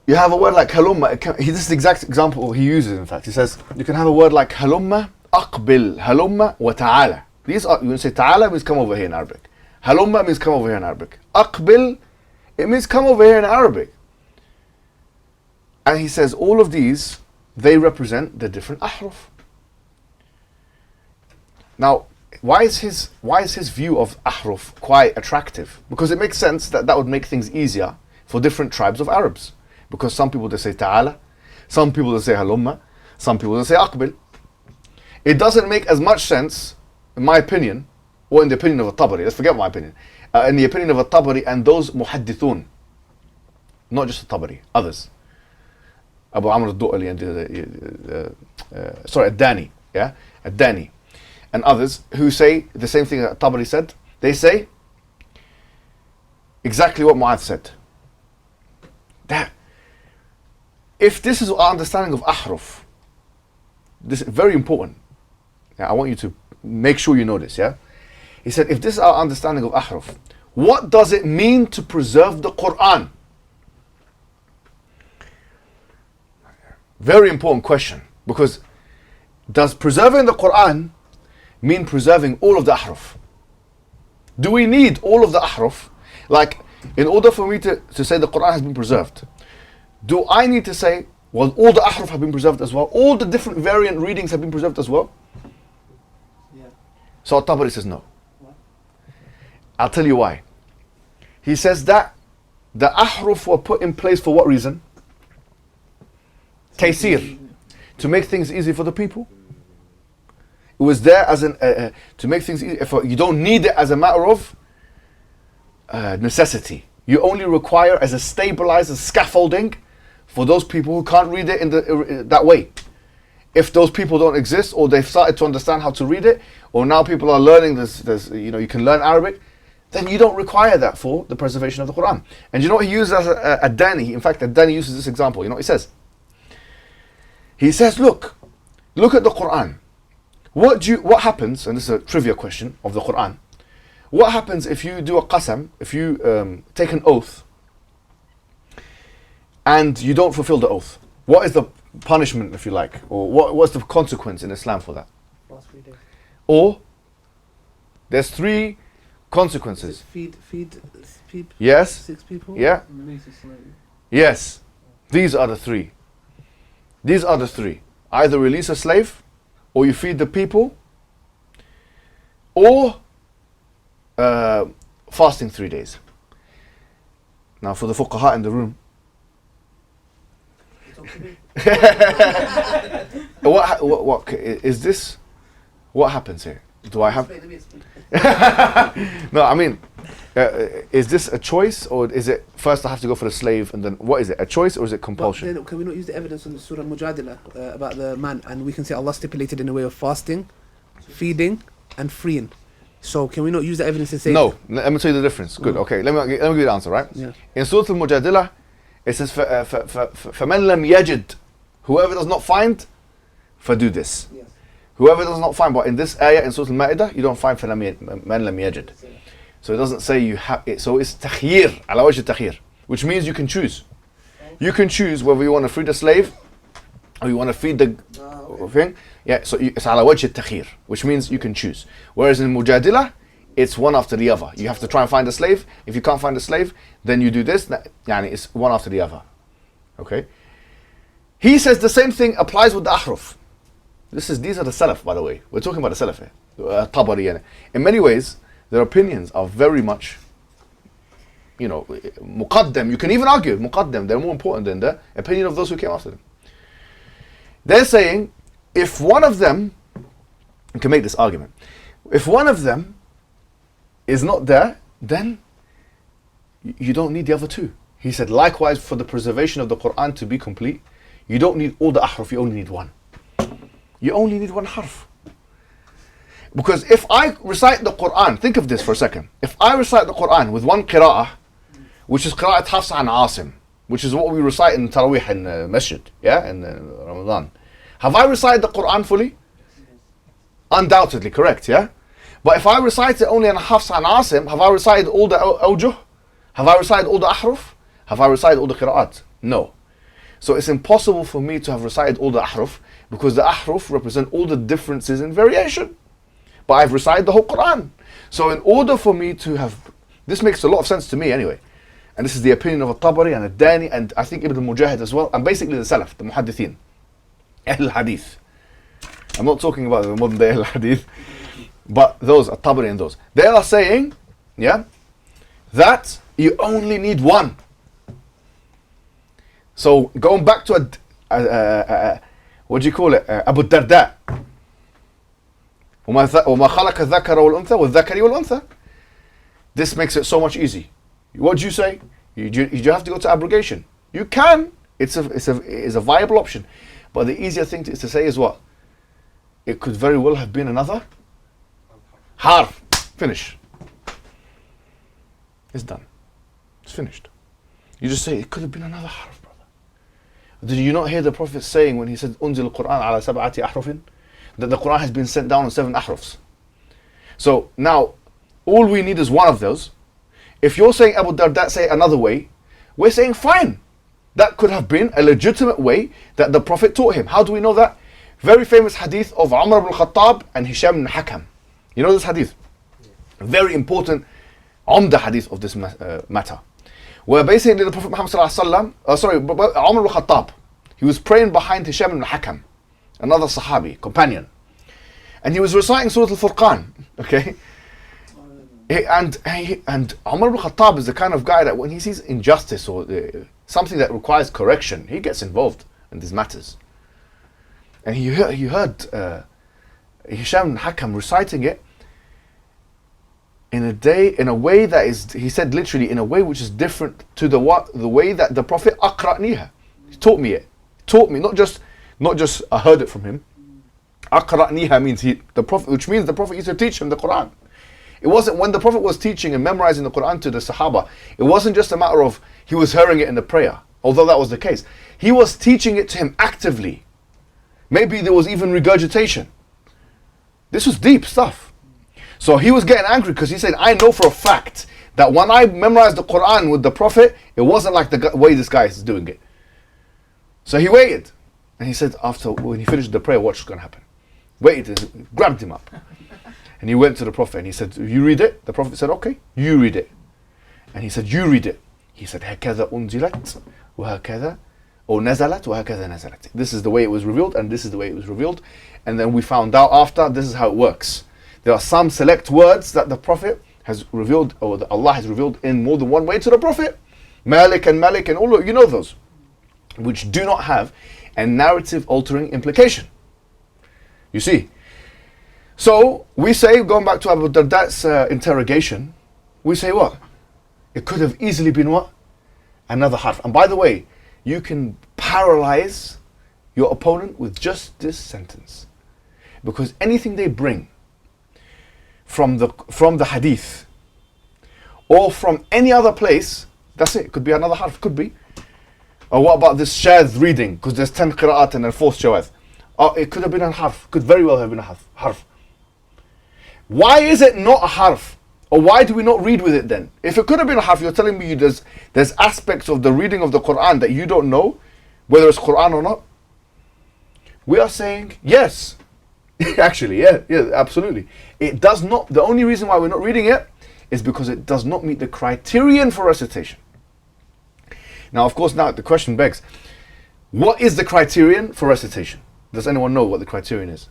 You have a word like halumma. This is the exact example he uses, in fact. He says, you can have a word like halumma, aqbil, halumma, wa ta'ala. These are, you say ta'ala means come over here in Arabic. Halumma means come over here in Arabic. Aqbil, it means come over here in Arabic. And he says all of these, they represent the different ahruf. Now, why is his view of ahruf quite attractive? Because it makes sense that would make things easier for different tribes of Arabs. Because some people they say ta'ala, some people they say halumma, some people they say aqbil. It doesn't make as much sense, in my opinion, or in the opinion of At-Tabari, let's forget my opinion, in the opinion of At-Tabari and those muhaddithun, not just At-Tabari, others. Abu Amr al-Du'ali and Ad-Dani, yeah, Ad-Dani, and others who say the same thing that At-Tabari said. They say exactly what Mu'adh said. That if this is our understanding of ahruf, this is very important. Yeah, I want you to make sure you know this, yeah? He said, if this is our understanding of ahruf, what does it mean to preserve the Quran? Very important question, because does preserving the Quran mean preserving all of the ahruf? Do we need all of the ahruf? Like, in order for me to say the Quran has been preserved, do I need to say, well, all the ahruf have been preserved as well? All the different variant readings have been preserved as well? Yeah. So At-Tabari says no. What? I'll tell you why. He says that the ahruf were put in place for what reason? Taysir. To make things easy for the people. It was there as to make things easy. If you don't need it as a matter of necessity. You only require as a stabilizer, scaffolding for those people who can't read it in that way. If those people don't exist, or they've started to understand how to read it, or now people are learning this, you can learn Arabic, then you don't require that for the preservation of the Quran. And you know what he uses as Ad-Dani? In fact, Ad-Dani uses this example. You know what he says? He says, look at the Quran. What happens, and this is a trivia question of the Quran, what happens if you do a qasam, if you take an oath, and you don't fulfill the oath? What is the punishment, if you like, or what's the consequence in Islam for that? Or there's 3 consequences. Feed people. Yes. 6 people. Yeah. Release a slave. Yes. These are the 3. These are the 3. Either release a slave, or you feed the people, or fasting 3 days. Now for the fuqaha in the room, what is this? What happens here? Do I have? No, I mean, is this a choice, or is it first I have to go for the slave, and then what is it? A choice, or is it compulsion? Then, can we not use the evidence on the Surah Mujadila about the man, and we can say Allah stipulated in a way of fasting, feeding, and freeing. So can we not use the evidence to say? No, let me tell you the difference. Good, okay. Let me give you the answer, right? Yeah. In Surah Al-Mujadila, it says, فَمَنْ لَمْ يَجِدْ, whoever does not find, do this. Yes. Whoever does not find, but in this ayah in Surah Al-Ma'idah, you don't find فَمَنْ لَمْ يَجِدْ. So it doesn't say you have it. So it's takhir, ala wajh takhir, which means you can choose. You can choose whether you want to free the slave or you want to feed the thing. Yeah, so it's ala wajh takhir, which means you can choose. Whereas in Mujadila, it's one after the other. You have to try and find a slave. If you can't find a slave, then you do this. Yani it's one after the other. Okay. He says the same thing applies with the ahruf. These are the Salaf, by the way. We're talking about the Salaf here. Tabari. In many ways, their opinions are very much, muqaddam. You can even argue, muqaddam. They're more important than the opinion of those who came after them. They're saying, if one of them, you can make this argument, if one of them is not there, then you don't need the other two. He said, likewise, for the preservation of the Quran to be complete, you don't need all the ahruf, you only need one. You only need one harf. Because if I recite the Quran, think of this for a second. If I recite the Quran with one qira'ah, which is qira'at Hafsa and Asim, which is what we recite in Taraweeh in Masjid, in Ramadan. Have I recited the Quran fully? Undoubtedly, correct, yeah? But if I recite it only in Hafsa and Asim, have I recited all the awjuh? Have I recited all the ahruf? Have I recited all the qira'at? No. So it's impossible for me to have recited all the ahruf, because the ahruf represent all the differences in variation. But I've recited the whole Quran. So in order for me to have, this makes a lot of sense to me anyway. And this is the opinion of Al-Tabari and Al-Dani and I think Ibn al-Mujahid as well. And basically the Salaf, the Muhaddithin, Ahl al-Hadith. I'm not talking about the modern day Ahl al-Hadith, but those, Al-Tabari and those. They are saying, that you only need one. So going back to what do you call it? Abu Darda. وما خلق الذكر والأنثى والذكر والأنثى. This makes it so much easy. What do you say? You have to go to abrogation. You can. It's a viable option. But the easier thing is to say is what? It could very well have been another harf. Finish. It's done. It's finished. You just say it could have been another harf, brother. Did you not hear the Prophet saying when he said أنزل القرآن على سبعة أحرف? That the Quran has been sent down on 7 ahrufs. So now, all we need is one of those. If you're saying Abu Darda say another way, we're saying fine. That could have been a legitimate way that the Prophet taught him. How do we know that? Very famous hadith of Umar ibn Khattab and Hisham ibn Hakam. You know this hadith? Very important umda hadith of this matter. Where basically the Prophet Muhammad Umar ibn Khattab, he was praying behind Hisham ibn Hakam, another Sahabi, companion. And he was reciting Surah Al-Furqan, okay? And Umar ibn Khattab is the kind of guy that when he sees injustice or something that requires correction, he gets involved in these matters. And he heard Hisham ibn Hakam reciting it in a way that is, he said literally, in a way which is different to the way that the Prophet aqra'niha. He taught me it. Taught me, not just I heard it from him. Aqra'niha means the Prophet, which means the Prophet used to teach him the Quran. It wasn't when the Prophet was teaching and memorizing the Quran to the Sahaba, it wasn't just a matter of he was hearing it in the prayer, although that was the case. He was teaching it to him actively. Maybe there was even regurgitation. This was deep stuff. So he was getting angry because he said, I know for a fact that when I memorized the Quran with the Prophet, it wasn't like the way this guy is doing it. So he waited. And he said, when he finished the prayer, what's going to happen? Waited and grabbed him up. And he went to the Prophet and he said, you read it? The Prophet said, okay, you read it. And he said, you read it. He said, هكذا أنزلت وهكذا أو نزلت وهكذا نزلت. This is the way it was revealed and this is the way it was revealed. And then we found out after, this is how it works. There are some select words that the Prophet has revealed, or that Allah has revealed in more than one way to the Prophet. Malik and all of you know those, which do not have a narrative altering implication. You see, So we say, going back to Abu Darda's interrogation, we say what? It could have easily been what? Another harf. And by the way, you can paralyze your opponent with just this sentence. Because anything they bring from the hadith or from any other place, that's it. It could be another harf, could be. Or what about this shadh reading? Because there's 10 qira'at and a fourth shawaz. Oh, it could have been a harf. Could very well have been a harf. Why is it not a harf? Or why do we not read with it then? If it could have been a harf, you're telling me there's aspects of the reading of the Quran that you don't know, whether it's Quran or not. We are saying yes. Actually, yeah, absolutely. It does not. The only reason why we're not reading it is because it does not meet the criterion for recitation. Now, of course, now the question begs, what is the criterion for recitation? Does anyone know what the criterion is?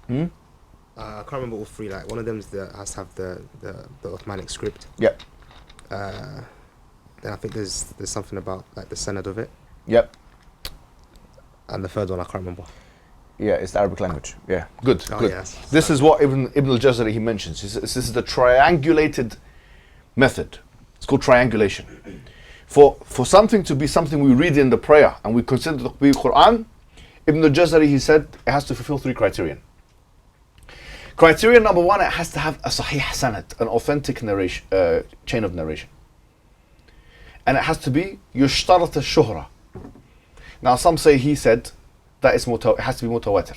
I can't remember all three. Like one of them has to have the Uthmanic script. Yep. Then I think there's something about like the sanad of it. Yep. And the third one I can't remember. Yeah, it's the Arabic language. Yeah, good. Oh, good. yes. This is what Ibn al-Jazari he mentions. This is the triangulated method. It's called triangulation. For something to be something we read in the prayer and we consider to be Quran, Ibn al-Jazari he said it has to fulfill three criterion. Criterion number one, it has to have a sahih sanad, an authentic narration, chain of narration. And it has to be yushtarat al-shuhra. Now some say he said that it has to be mutawatir.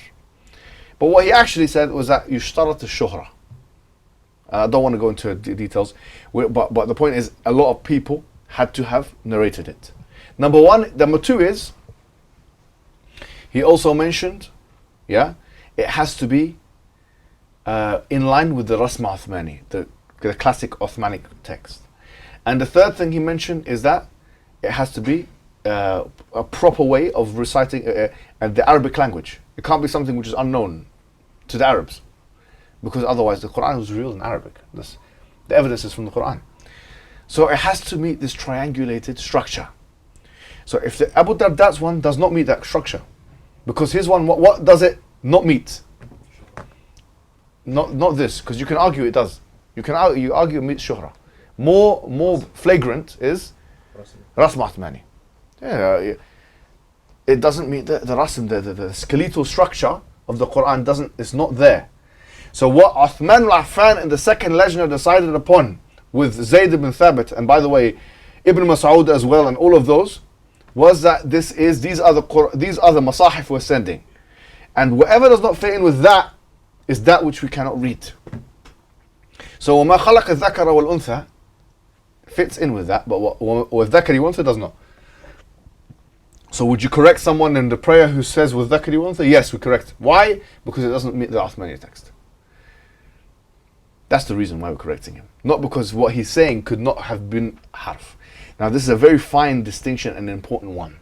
But what he actually said was that yushtarat al-shuhra. I don't want to go into details, but the point is a lot of people had to have narrated it. Number one. Number two is, he also mentioned, it has to be in line with the Rasm Uthmani, the classic Uthmanic text. And the third thing he mentioned is that it has to be a proper way of reciting the Arabic language. It can't be something which is unknown to the Arabs, because otherwise the Quran was revealed in Arabic. The evidence is from the Quran. So it has to meet this triangulated structure. So if the Abu Darda's one does not meet that structure, because his one, what does it not meet? Not this, because you can argue it does. You argue it meets shuhra. More flagrant is Rasm Uthmani. Yeah, it doesn't meet the rasm, the skeletal structure of the Quran it's not there. So what Uthman al-Affan in the second Lajna decided upon with Zayd ibn Thabit, and by the way, Ibn Mas'ud as well, and all of those, was that these are the masahif we're sending. And whatever does not fit in with that is that which we cannot read. So وَمَا خَلَقَ الذَّكَرَ وَالْأُنْثَى fits in with that, but with dhakari wa untha does not. So would you correct someone in the prayer who says with dhakari wa untha? Yes, we correct. Why? Because it doesn't meet the Uthmani text. That's the reason why we're correcting him. Not because what he's saying could not have been harf. Now this is a very fine distinction and an important one.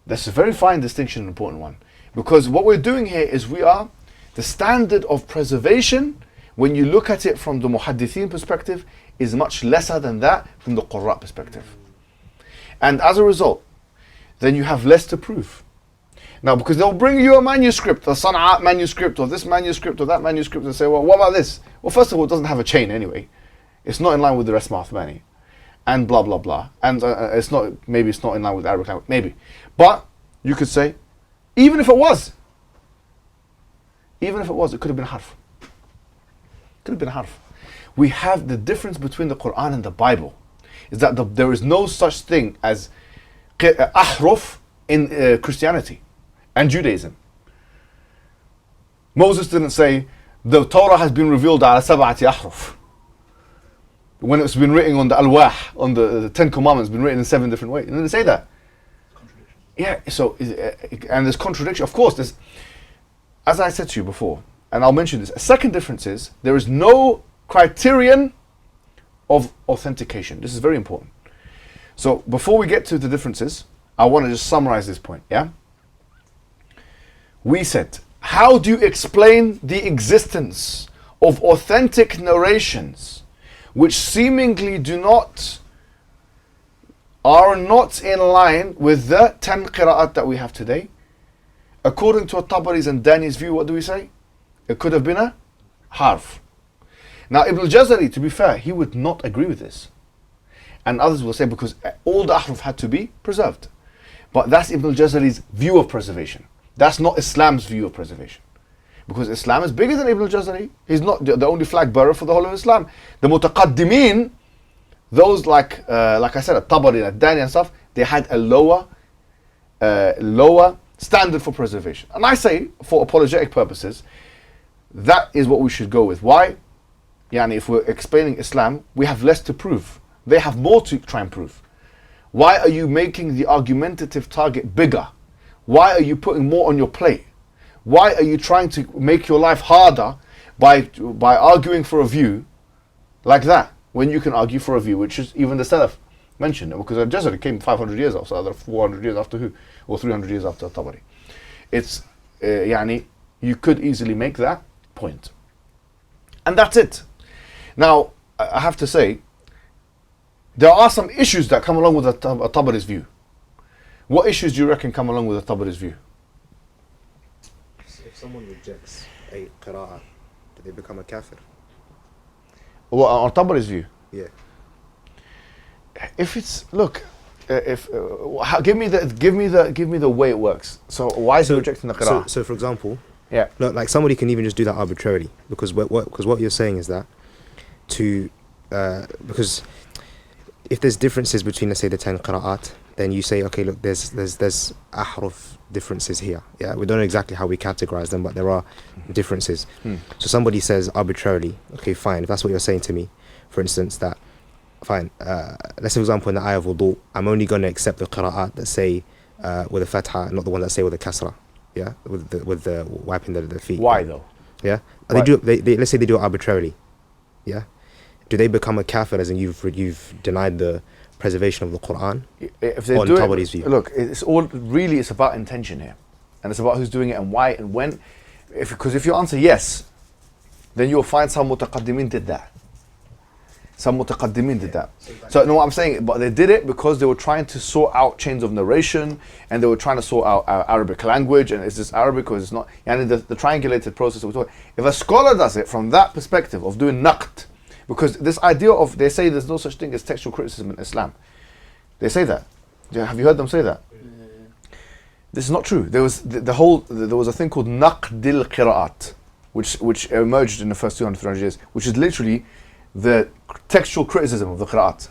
That's a very fine distinction and important one. Because what we're doing here is the standard of preservation, when you look at it from the muhaddithin perspective, is much lesser than that from the qurra perspective. And as a result, then you have less to prove. Now, because they'll bring you a manuscript, a Sana'a manuscript, or this manuscript, or that manuscript, and say, well, what about this? Well, first of all, it doesn't have a chain anyway. It's not in line with the Rasm Uthmani. And blah, blah, blah. And maybe it's not in line with Arabic language. Maybe. But you could say, even if it was, it could have been harf. Could have been a harf. We have the difference between the Quran and the Bible is that there is no such thing as ahruf in Christianity and Judaism. Moses didn't say the Torah has been revealed ala sab'ati ahruf. When it's been written on the alwah, on the Ten Commandments, been written in 7 different ways. He didn't say that. Yeah, so, and there's contradiction. Of course, there's, as I said to you before, and I'll mention this, a second difference is there is no criterion of authentication. This is very important. So before we get to the differences, I want to just summarize this point, yeah? We said, how do you explain the existence of authentic narrations which seemingly do not are not in line with the 10 qira'at that we have today. According to Tabari's and Dani's view, what do we say? It could have been a harf. Now Ibn al-Jazari, to be fair, he would not agree with this. And others will say because all the ahruf had to be preserved. But that's Ibn al-Jazari's view of preservation. That's not Islam's view of preservation. Because Islam is bigger than Ibn al-Jazari. He's not the only flag bearer for the whole of Islam. The mutaqaddimin, those like I said, Tabari, Dani and stuff, they had a lower standard for preservation. And I say, for apologetic purposes, that is what we should go with. Why? Yani, if we're explaining Islam, we have less to prove. They have more to try and prove. Why are you making the argumentative target bigger? Why are you putting more on your plate? Why are you trying to make your life harder by arguing for a view like that, when you can argue for a view which is even the Salaf mentioned? Because Al-Jazari came 500 years after, other 400 years after who? Or 300 years after Tabari. It's, yani, you could easily make that point. And that's it. Now, I have to say, there are some issues that come along with a Tabari's view. What issues do you reckon come along with a Tabari's view? If someone rejects a qira'ah, do they become a kafir? Well, on Tabari's view? Yeah. If it's, look, give me the way it works. So why is he rejecting the qira'ah? So for example, yeah, look, like somebody can even just do that arbitrarily, because what you're saying is that because if there's differences between, let's say, the 10 qira'at, then you say, okay, look, there's ahruf differences here. Yeah, we don't know exactly how we categorize them, but there are differences. So somebody says arbitrarily, okay, fine, if that's what you're saying to me, for instance, that, fine, let's say, for example, in the ayah of wudu, I'm only going to accept the qira'at that say with a fatha, not the one that say with a kasra. Yeah, with the wiping the feet. Why though? Yeah, Why? they let's say they do it arbitrarily. Yeah, do they become a kafir, as in you've denied the preservation of the Quran? If they on do Tabari's it, view? look, it's about intention here, and it's about who's doing it and why and when. Because if you answer yes, then you'll find some mutaqaddimin did that. Some mutaqaddimin did that. So no, what I'm saying, but they did it because they were trying to sort out chains of narration, and they were trying to sort out Arabic language, and is this Arabic or is it not? And the triangulated process that we're talking. If a scholar does it from that perspective of doing naqt, because this idea of, they say there's no such thing as textual criticism in Islam. They say that. Have you heard them say that? This is not true. There was there was a thing called naqdil qira'at, which emerged in the first 200-300 years, which is literally the textual criticism of the qira'at.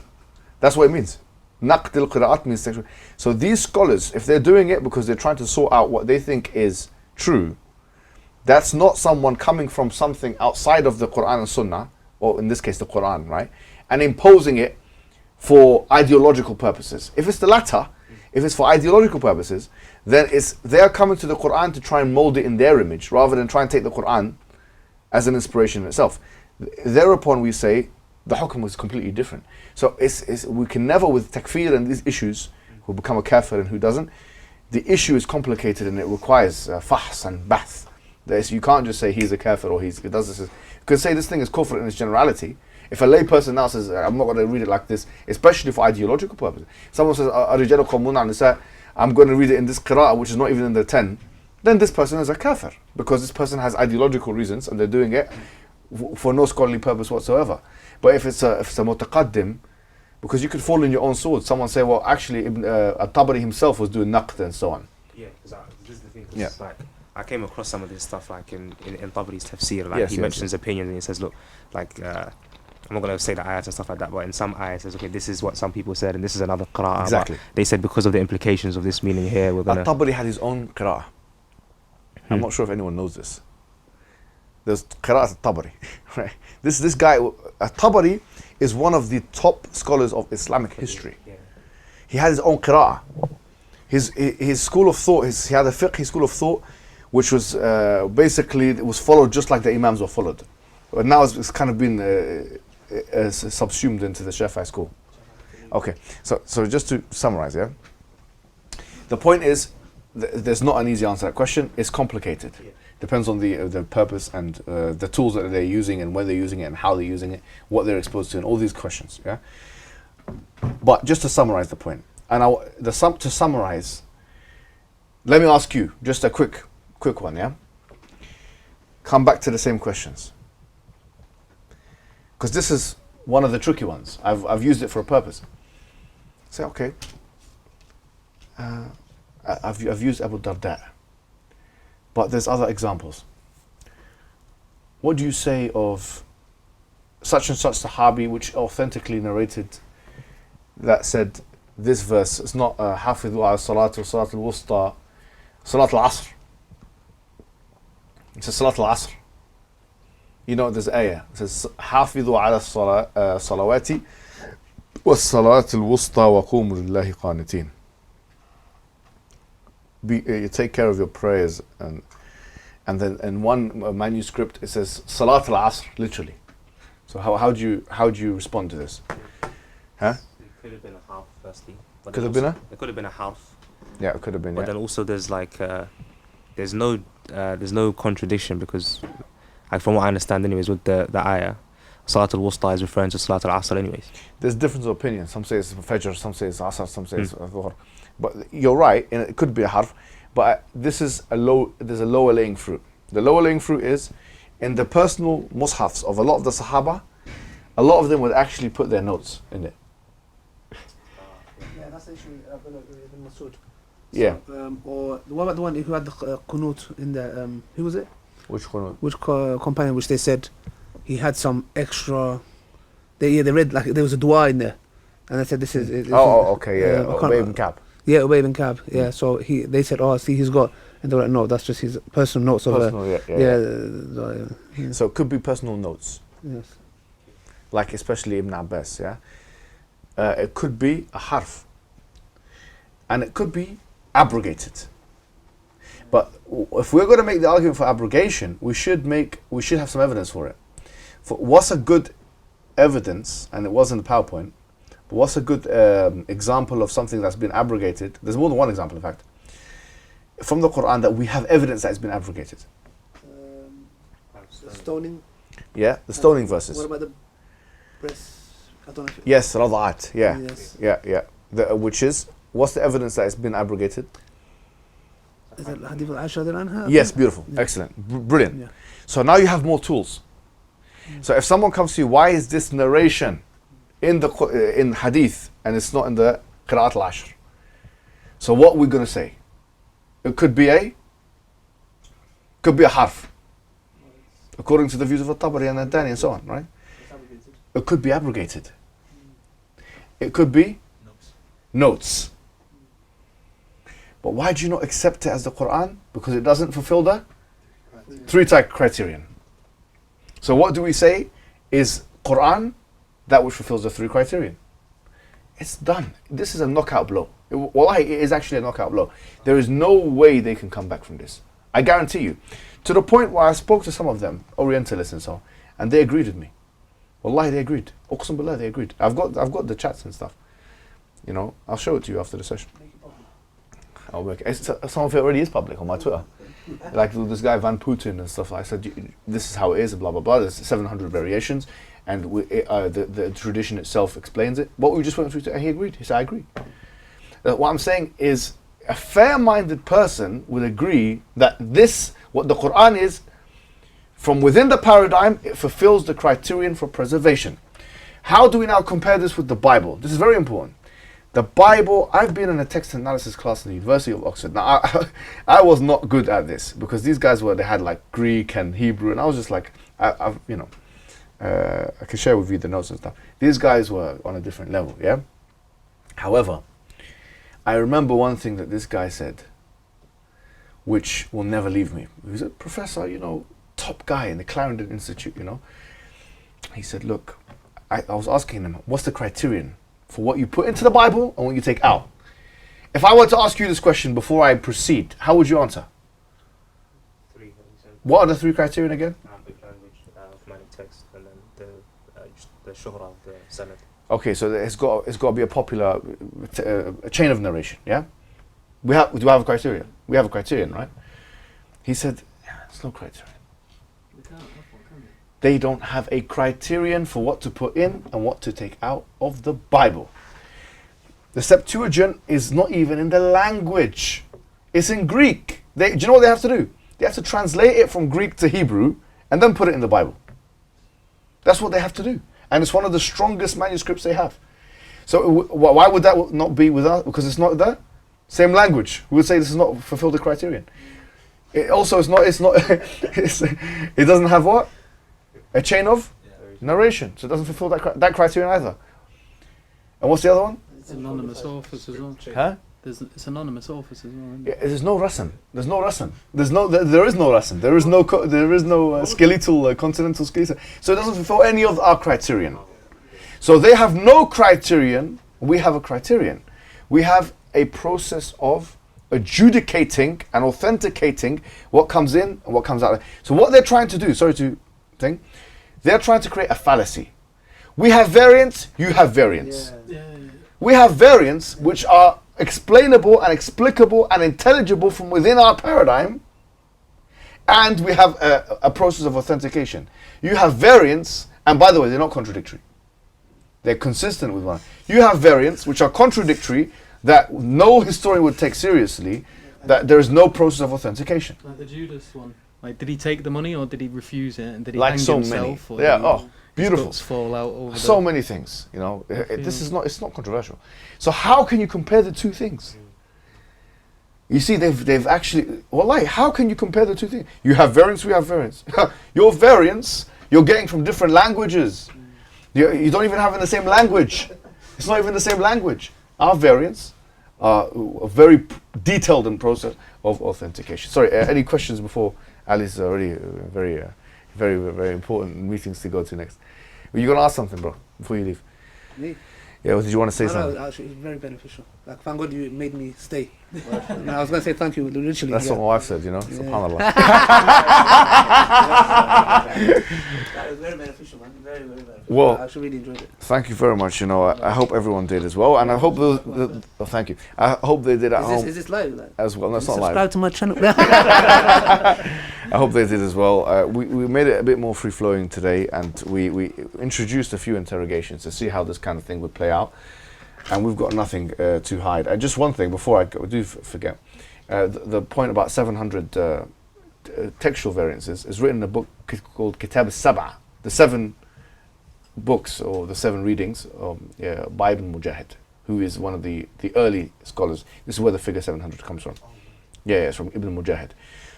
That's what it means. Naqdil qira'at means textual. So these scholars, if they're doing it because they're trying to sort out what they think is true, that's not someone coming from something outside of the Quran and Sunnah, or in this case the Quran, right? And imposing it for ideological purposes. If it's the latter, if it's for ideological purposes, then they're coming to the Quran to try and mold it in their image, rather than try and take the Quran as an inspiration in itself. Thereupon we say the hukm was completely different. So we can never, with takfir and these issues, who become a kafir and who doesn't, the issue is complicated and it requires fahs and bath. You can't just say he's a kafir or he does this. You could say this thing is kufr in its generality. If a lay person now says, I'm not going to read it like this, especially for ideological purposes. Someone says, "Ar-rijalu qawwamuna 'ala an-nisa," I'm going to read it in this qira'ah, which is not even in the 10, then this person is a kafir, because this person has ideological reasons and they're doing it for no scholarly purpose whatsoever. But if it's a mutaqaddim, because you could fall in your own sword. Someone say, well, actually, At-Tabari himself was doing naqd and so on. Yeah, because this is the thing. Yeah. Like, I came across some of this stuff like in Tabari's tafsir. Like Yes, he yes, mentions yes. opinions and he says, look, like I'm not going to say the ayats and stuff like that, but in some ayats says, okay, this is what some people said and this is another qira'ah. Exactly. They said because of the implications of this meaning here, we're going to... At-Tabari had his own qira'ah. I'm not sure if anyone knows this. There's qira'at At-Tabari, right? This guy, At-Tabari is one of the top scholars of Islamic history. Yeah. He had his own qira'ah. His school of thought, he had a fiqh school of thought, which was basically, it was followed just like the Imams were followed. But now it's kind of been subsumed into the Shafi'i school. Okay, so just to summarize, yeah? The point is, there's not an easy answer to that question. It's complicated. Yeah. Depends on the purpose and the tools that they're using and when they're using it and how they're using it, what they're exposed to, and all these questions. Yeah. But just to summarize the point, and to summarize, let me ask you just a quick one, yeah? Come back to the same questions. Because this is one of the tricky ones. I've used it for a purpose. Say, okay, I've used Abu Darda, but there's other examples. What do you say of such and such Sahabi which authentically narrated that said this verse? It's not Hafidhu ala Salat wa Salat al-Wusta, Salat al-Asr. It's a Salat al-Asr. You know, there's ayah. It says Hafidhu ala salawati wa Salat al-Wusta wa qumu lillahi qanitin. You take care of your prayers, and then in one manuscript it says Salat al-Asr, literally. So how do you respond to this? Huh? It could have been a half, firstly. Could have been a? It could have been a half. Yeah, it could have been. But then also there's like there's no contradiction, because like from what I understand anyways with the ayah, Salat al-Wusta is referring to Salat al-Asr anyways. There's difference of opinion. Some say it's Fajr, some say it's Asr, some say it's Dhuhr. But you're right, and it could be a harf. But there's a lower laying fruit. The lower laying fruit is in the personal mushafs of a lot of the Sahaba, a lot of them would actually put their notes in it. Yeah, that's actually Ibn Masud. Yeah. Or what about the one who had the qunut in the who was it? Which qunut? Which companion? Which they said he had some extra. They read like there was a dua in there, and they said this is. Okay, yeah. Ubay ibn Ka'b. Yeah, Ubay ibn Ka'b. Yeah, so they said, oh, see, he's got, and they were like, no, that's just his personal notes of. So it could be personal notes. Yes. Like especially Ibn Abbas, yeah. It could be a harf, and it could be abrogated. But if we're going to make the argument for abrogation, we should have some evidence for it. For what's a good evidence, and it was in the PowerPoint, but what's a good example of something that's been abrogated? There's more than one example, in fact, from the Quran that we have evidence that it's been abrogated. The stoning. Yeah, the stoning verses. What about the breast? I don't know. Yes, rada'at. Yeah, yes. yeah. Which is, what's the evidence that it's been abrogated? Is that Hadith al-Aisha anha? Yes, beautiful, excellent, brilliant. Yeah. So now you have more tools. So if someone comes to you, why is this narration in hadith and it's not in the Qira'at al-Ashr? So what we're going to say? It could be a harf, according to the views of Al-Tabari and Al-Dani and so on, right? It could be abrogated. It could be notes. But why do you not accept it as the Quran? Because it doesn't fulfill the three-type criterion. So what do we say is Quran, that which fulfills the three criterion? It's done. This is a knockout blow. Wallahi, it is actually a knockout blow. There is no way they can come back from this. I guarantee you. To the point where I spoke to some of them, Orientalists and so on, and they agreed with me. Wallahi, they agreed. Uqsam billah, they agreed. I've got the chats and stuff. You know, I'll show it to you after the session. I'll make it. Some of it already is public on my Twitter. Like this guy Van Putin and stuff. I said, this is how it is, blah blah blah. There's 700 variations, and the tradition itself explains it. What we just went through, and he agreed. He said, I agree. What I'm saying is, a fair-minded person would agree that this, what the Quran is, from within the paradigm, it fulfills the criterion for preservation. How do we now compare this with the Bible? This is very important. The Bible, I've been in a text analysis class in the University of Oxford. Now, I was not good at this because these guys they had like Greek and Hebrew, and I was just like, I can share with you the notes and stuff. These guys were on a different level, yeah? However, I remember one thing that this guy said, which will never leave me. He was a professor, top guy in the Clarendon Institute, He said, look, I was asking him, what's the criterion for what you put into the Bible and what you take out? If I were to ask you this question before I proceed, how would you answer? Three. What are the three criterion again? Arabic language, Uthmanic text, and then the shuhra of the sanad. Okay, so it's got to be a popular a chain of narration, yeah? Do we have a criterion? We have a criterion, right? He said, yeah, it's no criterion. They don't have a criterion for what to put in and what to take out of the Bible. The Septuagint is not even in the language. It's in Greek. Do you know what they have to do? They have to translate it from Greek to Hebrew and then put it in the Bible. That's what they have to do. And it's one of the strongest manuscripts they have. So why would that not be with us? Because it's not there. Same language. We would say this does not fulfill the criterion. It also is not. It doesn't have what? A chain of narration. So it doesn't fulfill that criterion either. And what's the other one? It's anonymous authors as well. Huh? It's anonymous authors as well. Yeah, there's no rasm. There is no rasm. There is no skeletal, continental skeletal. So it doesn't fulfill any of our criterion. So they have no criterion. We have a criterion. We have a process of adjudicating and authenticating what comes in and what comes out. So what they're trying to do, they're trying to create a fallacy. We have variants, you have variants. We have variants which are explainable and explicable and intelligible from within our paradigm, and we have a process of authentication. You have variants, and by the way, they're not contradictory. They're consistent with one. You have variants which are contradictory, that no historian would take seriously, that there is no process of authentication. Like the Judas one. Like, did he take the money or did he refuse it? And did he like hang so himself? Many. Yeah, beautiful. Fall out over so many things, you know. It's not controversial. So how can you compare the two things? You see, they've actually, how can you compare the two things? You have variants, we have variants. Your variants, you're getting from different languages. You don't even have in the same language. It's not even the same language. Our variants are very detailed in process of authentication. Sorry, any questions before Ali's already very important meetings to go to next? Were you going to ask something, bro, before you leave? Me? Yeah, or did you want to say something? No, actually, it's very beneficial. Like, thank God you made me stay. No, I was going to say thank you, literally. That's what my wife said, you know. SubhanAllah. That was very beneficial, man. Very, very beneficial. Well, I actually really enjoyed it. Thank you very much. You know, I hope everyone did as well, and I hope thank you. I hope they did at home. Is this live? Like? As well? No, it's not live. Subscribe to my channel. I hope they did as well. We made it a bit more free flowing today, and we introduced a few interrogations to see how this kind of thing would play out. And we've got nothing to hide. Just one thing before I do forget, the point about 700 textual variances is written in a book called Kitab al-Sab'a, the 7 books or the 7 readings by Ibn Mujahid, who is one of the early scholars. This is where the figure 700 comes from. Yeah, it's from Ibn Mujahid.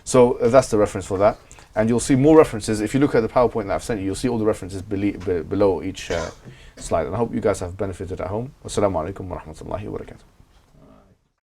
So that's the reference for that. And you'll see more references. If you look at the PowerPoint that I've sent you, you'll see all the references below each slide. And I hope you guys have benefited at home. Wassalamu alaikum wa rahmatullahi wa barakatuh.